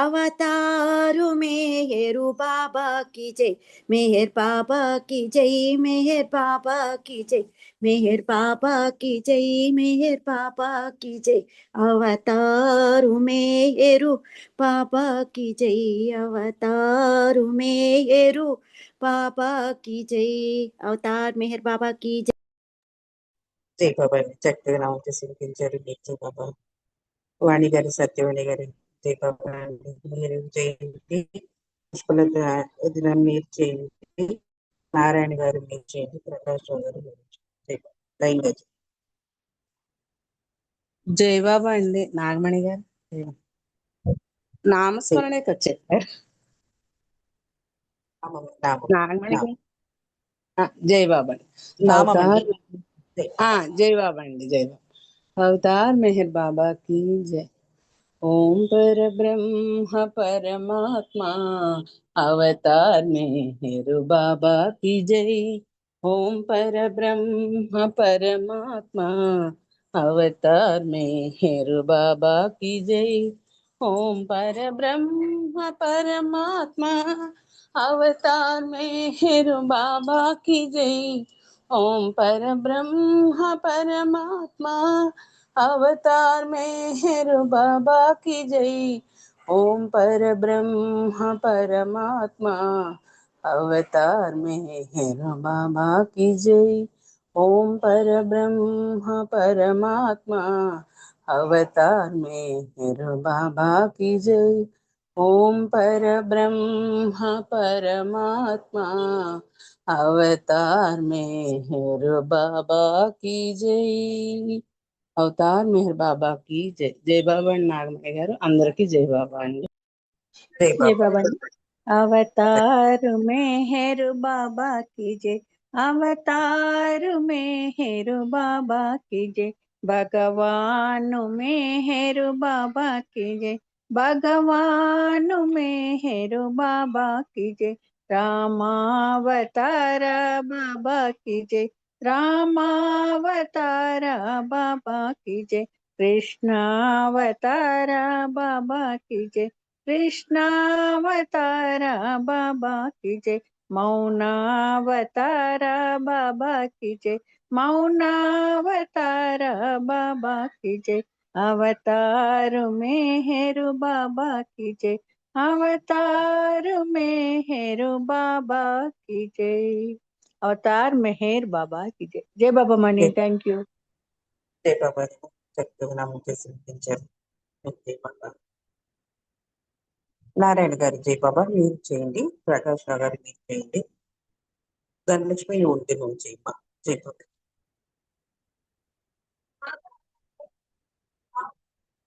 అవతారు మేహరు బాబా की जय मेहर बाबा की जय मेहर बाबा की जय मेहर बाबा की जय मेहर बाबा की जय అవతారు మేహరు पापा की जय अवतार मेहर पापा की जय अवतार मेहर बाबा की जय. జయబాబా చక్కగా నామం చేసి వినిపించారు. మీకు జయబాబా. వాణి గారు, సత్యవాణి గారు జయబాబా అండి. మీరు చేయండి. పుష్పలత వదిన మీరు చేయండి. నారాయణ గారు మీరు చేయండి. ప్రకాష్ రావు గారు మీరు చేయండి. జయబాబా. లైన్గా జయబాబా అండి. నాగమణి గారు నామస్మరణకి వచ్చారు. నాగమణి గారు జయబాబా నామం అండి. జయబాబా అండి. జయబాబా. अवतार मेहर बाबा की जय. ओम पर ब्रह्म परमात्मा अवतार मेहर बाबा की जय. ओम पर ब्रह्म परमात्मा अवतार मेहर बाबा की जय. ओम पर ब्रह्म परमात्मा अवतार मेहर बाबा की जय. ओम पर ब्रह्म परमात्मा अवतार मेहर बाबा की जय. ओम पर ब्रह्म परमात्मा अवतार मेहर बाबा की जय. ओम पर ब्रह्म परमात्मा अवतार मेहर बाबा की जय. ओम पर ब्रह्म परमात्मा अवतार मेहर बाबा की जय. అవతార్ మెహర్ బాబా की जय. జై బాబా అండి. నాగమణి గారు అందరికీ జై బాబా అండి. जय बाबा अवतार मेहर बाबा की जय अवतार मेहर बाबा की जय भगवान मेहर बाबा की जय भगवान मेहर बाबा की जय रामावतार बाबा की जय रामावतार बाबा की जय कृष्णावतार बाबा की जय कृष्णावतार बाबा की जय मौनावतार बाबा की जय मौनावतार बाबा की जय अवतार मेहर बाबा की जय अवतार मेहर बाबा की जय अवतार मेहर बाबा की जय. जय बाबा मणि. Thank you. జయబాబా చక్కగా నామం చేసి వినిపించారు. జై బాబా. నారాయణ గారు జై బాబా మీరు చేయండి. ప్రకాష్ రావు గారు మీరు చేయండి. ధనలక్ష్మి ఒంటి నుంచి చేయమ్మా. జై బాబా.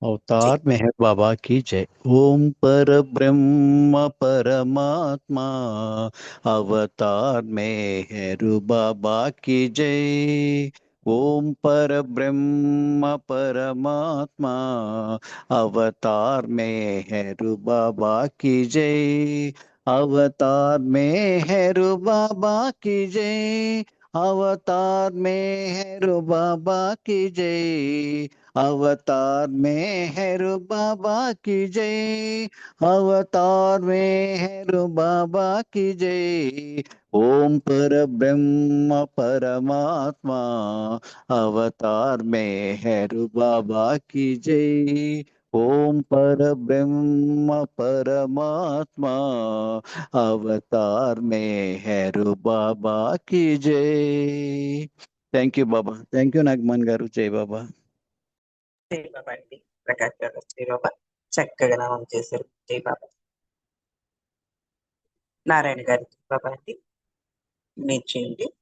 अवतार मेहर बाबा की जय। ओम पर ब्रह्म परमात्मा अवतार मेहर बाबा की जय। ओम पर ब्रह्म परमात्मा अवतार मेहर बाबा की जय। अवतार मेहर बाबा की जय। अवतार मेहर बाबा की जय। अवतार मेहर बाबा की जय। अवतार मेहर बाबा की जय। ओम पर ब्रह्म परमात्मा अवतार मेहर बाबा की जय। ओम पर ब्रह्म परमात्मा अवतार मेहर बाबा की जय। Thank you Baba. Thank you Nagamani garu. జై బాబా. జై బాబా అండి. ప్రకాష్ గారు జై బాబా చక్కగా నామం చేశారు. జై బాబా. నారాయణ గారు జై బాబా అండి మీరు చేయండి.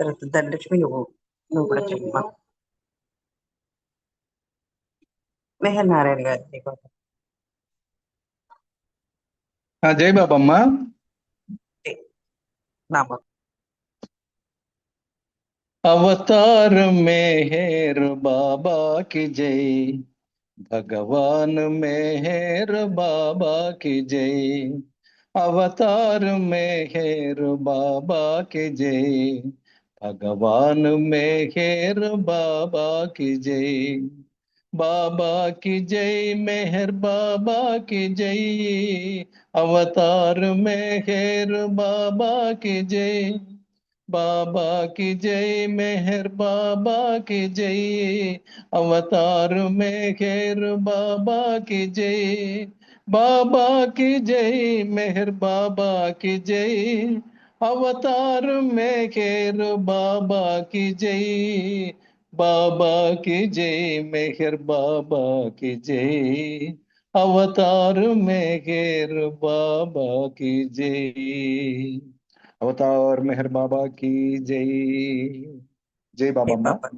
తర్వాత ధనలక్ష్మి నువ్వు కూడా చేయమ్మా. మెహర్ నారాయణ గారు జై బాబా. జై బాబమ్మ. నామం. अवतार मेहर बाबा की जय। भगवान मेहर बाबा की जय। अवतार मेहर बाबा की जय। भगवान मेहर बाबा की जय। बाबा की जय मेहर बाबा की जय। अवतार मेहर बाबा की जय। बाबा की जय मेहर बाबा की जय। अवतार मेहर बाबा की जय। बाबा की जय मेहर बाबा की जय। अवतार मेहर बाबा की जय। बाबा की जय मेहर बाबा की जय। अवतार मेहर बाबा की जय। अवतार मेहर बाबा की जय। जय జై बाबा अम्मा। బాబా.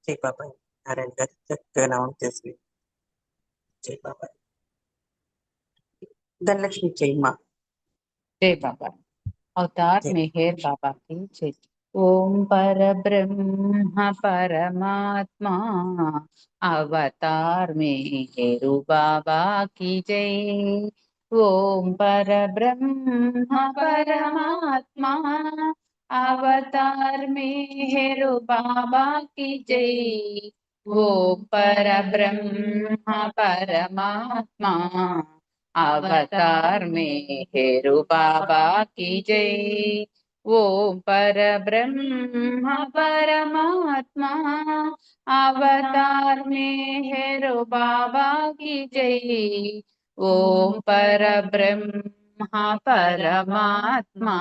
జై బాబా. నారాయణ గారు చక్కగా నామం చేసి జై బాబా. ధనలక్ష్మి చేయమ్మా. जय बाबा। अवतार జై मेहर बाबा की जय। ओम पर ब्रह्म परमात्मा अवतार मेहर बाबा की जय। ओम पर ब्रह्म परमात्मा अवतार मेहर बाबा की जय। ओम पर ब्रह्म परमात्मा अवतार मेहर बाबा की जय। ओम पर ब्रह्म परमात्मा अवतार मेहर बाबा की जय। ओम पर ब्रह्म परमात्मा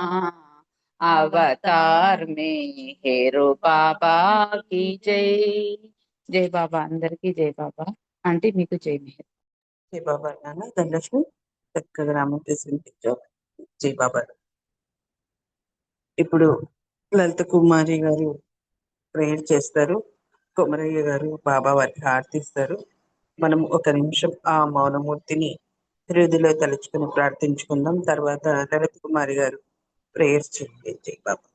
अवतार मेहर बाबा की जय। जय बाबा అందరికీ జై బాబా. ఆంటీ మీకు జై మెహర్. జై బాబా నాన్న. ధనలక్ష్మి చక్కగా నామం చేసి వినిపించావు. జై బాబా. ఇప్పుడు లలిత కుమారి గారు ప్రేయర్ చేస్తారు. కొమరయ్య గారు బాబా వారికి హారతిస్తారు. మనం ఒక నిమిషం ఆ మౌనమూర్తిని హృదయలో తలుచుకుని ప్రార్థించుకుందాం. తర్వాత లలిత కుమారి గారు ప్రేయర్స్ చేయండి. జై బాబా.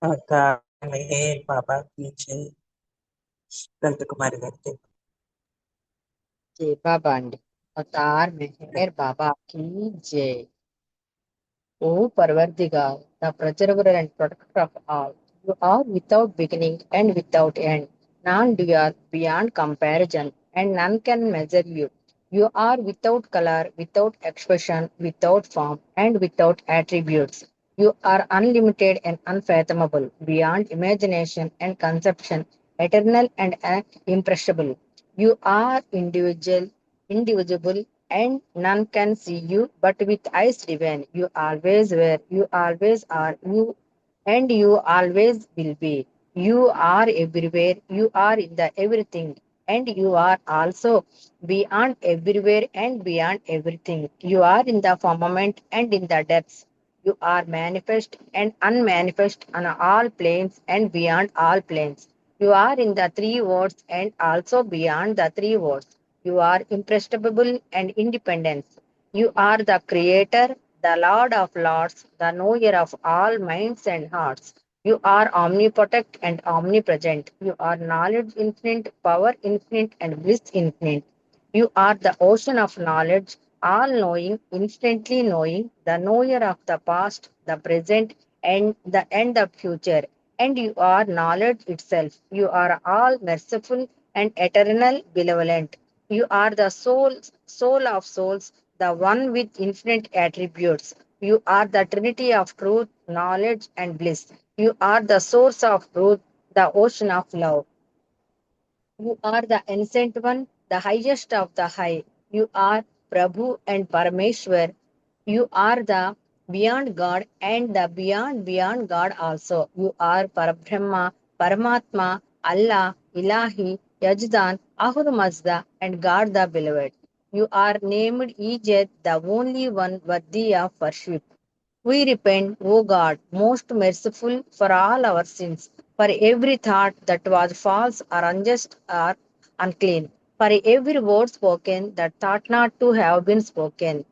अवतार मेहर बाबा की जय। ललित कुमारी गाరు जय बाबा अंडी अवतार मेहर बाबा की जय। O Parvardigar, the preserver and protector of all, you are without beginning and without end, non-dual, beyond comparison, and none can measure you. You are without color, without expression, without form, and without attributes. You are unlimited and unfathomable, beyond imagination and conception, eternal and impressible. You are indivisible, and none can see you, but with eyes divine. You always were, you always are, and you always will be. You are everywhere, you are in the everything, and you are also beyond everywhere and beyond everything. You are in the firmament and in the depths. You are manifest and unmanifest on all planes and beyond all planes. You are in the three worlds and also beyond the three worlds. You are impressionable and independent. You are the creator, the Lord of lords, the knower of all minds and hearts. You are omnipotent and omnipresent. You are knowledge infinite, power infinite, and bliss infinite. You are the ocean of knowledge, all knowing, instantly knowing, the knower of the past, the present, and the end of future. And you are knowledge itself. You are all merciful and eternal benevolent. You are the soul of souls, the one with infinite attributes. You are the trinity of truth, knowledge, and bliss. You are the source of truth, the ocean of love. You are the ancient one, the highest of the high. You are Prabhu and Parameshwar. You are the beyond God and the beyond God also. You are Parabrahma, Paramatma, Allah, Ilahi, Yajdan, Ahur Mazda, and God the Beloved. You are named Ejed, the only one worthy of worship. We repent, O God, most merciful, for all our sins, for every thought that was false or unjust or unclean, for every word spoken that thought not to have been spoken,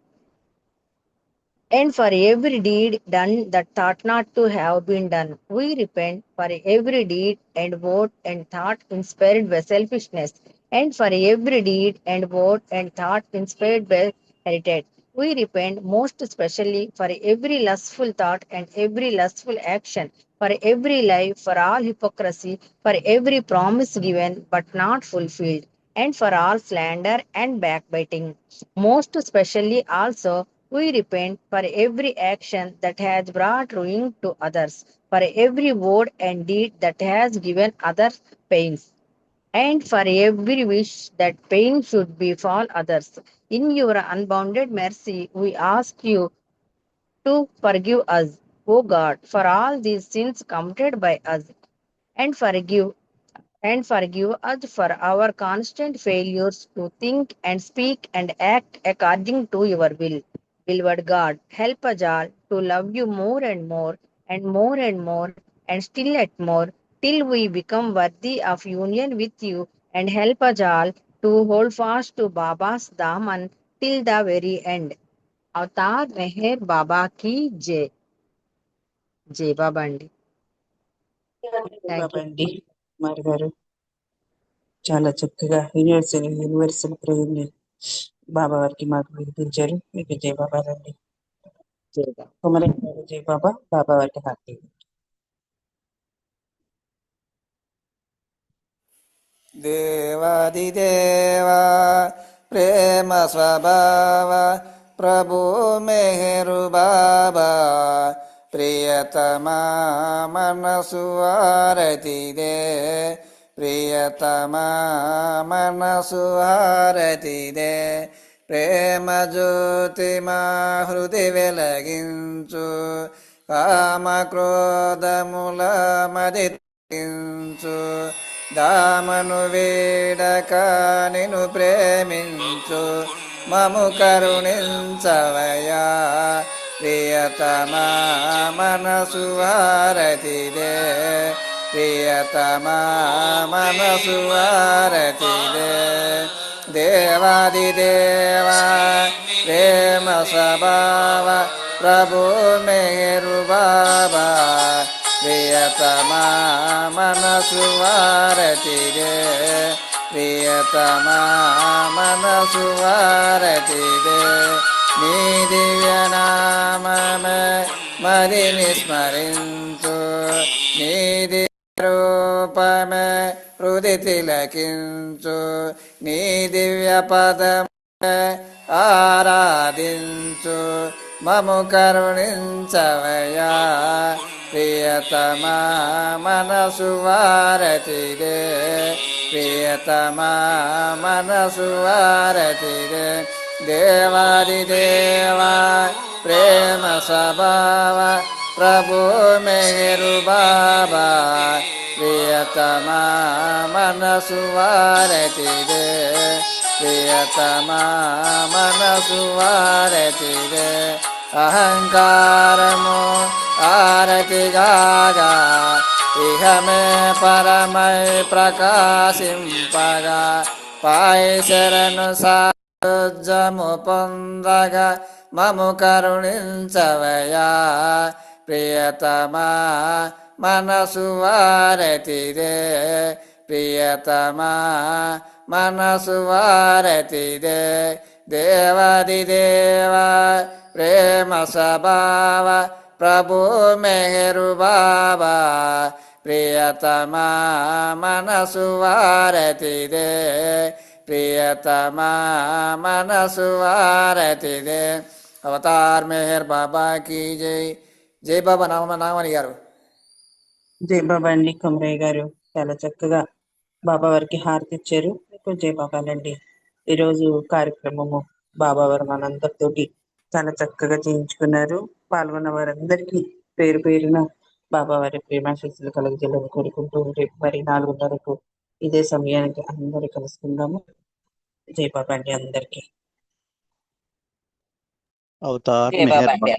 and for every deed done that thought not to have been done. We repent for every deed and word and thought inspired by selfishness, and for every deed and word and thought inspired by hatred. We repent most especially for every lustful thought and every lustful action, for every lie, for all hypocrisy, for every promise given but not fulfilled, and for all slander and backbiting. Most especially also, we repent for every action that has brought ruin to others, for every word and deed that has given others pains, and for every wish that pain should befall others. In your unbounded mercy, we ask you to forgive us, O God, for all these sins committed by us, and forgive us for our constant failures to think and speak and act according to your will. Beloved God, help us all to love you more and more and more and more and still at more till we become worthy of union with you, and help us all to hold fast to Baba's Daman till the very end. Avatar Meher Baba ki Jai. Jai Baba Andi. Thank Baba you. అండి కుమారి గారు చాలా చక్కగా universal ప్రేయర్ని బాబా వారికి మాకు వినిపించారు. మీకు జై బాబా అండి. Jai Baba. కుమారి గారు జై బాబా, బాబా వారికి హారతి. దేవాదిదేవా ప్రేమ స్వభావ ప్రభు మెహరు బాబా ప్రియతమా మనసు హారతిదే ప్రియతమా మనసు హారతిదే ప్రేమ జ్యోతి మా హృది వెలగించు కామ క్రోధముల మది తగ్గించు దామను వేడక నిన్ను ప్రేమించు మము కరుణించవయా ప్రియతమా మనసు హారతిదే ప్రియతమా మనసు హారతిదే దేవాదిదేవా ప్రేమ స్వభావ ప్రభు మెహరు బాబా ప్రియ ప్రియతమా మనసు వారతిదే ప్రియతమా మనసు వారతిదే నీ దివ్య నామమే మదిని స్మరించు నీ దివ్య రూపమే హృది తిలకించు నీ దివ్య పదమే ఆరాధించు మము కరుణించవయా ప్రియతమా మనసు వారతిదే ప్రియతమా మనసు వారతిదే దేవాది దేవా ప్రేమ స్వభావ ప్రభు మెహరు బాబా ప్రియతమా మనసు వారతిదే ప్రియతమా మనసు వారతిదే అహంకారము ఆరతిగాగా ఇహమే పరమై ప్రకాశింపగా పాయశరణు సాజము పొందగా మము కరుణించవయా ప్రియతమా మనసు వారతిదే ప్రియతమా మనసు వారతిదే దేవాది దేవా ప్రేమ స్వభావ ప్రభు మెహరు బాబా ప్రియతమా మనసు వారతిదే ప్రియతమా మనసు వారతిదే అవతార్ మెహర్ బాబా కీ జై జై బాబా నామని గారు జై బాబా అండి కొమరయ్య గారు చాలా చక్కగా బాబా వారికి హారతి ఇచ్చారు. మీకు జై బాబాలండి. ఈరోజు కార్యక్రమము బాబా వారు మనందరితోటి చాలా చక్కగా చేయించుకున్నారు. పాల్గొన్న వారందరికీ పేరు పేరున బాబా వారి ప్రేమాశీస్సులు కలుగజేయాలని కోరుకుంటూ రేపు మరి 4:30కు ఇదే సమయానికి అందరూ కలుసుకుందాము. జై బాబా అండి అందరికీ. अवतार జై బాబా मेहर అండి. बाबा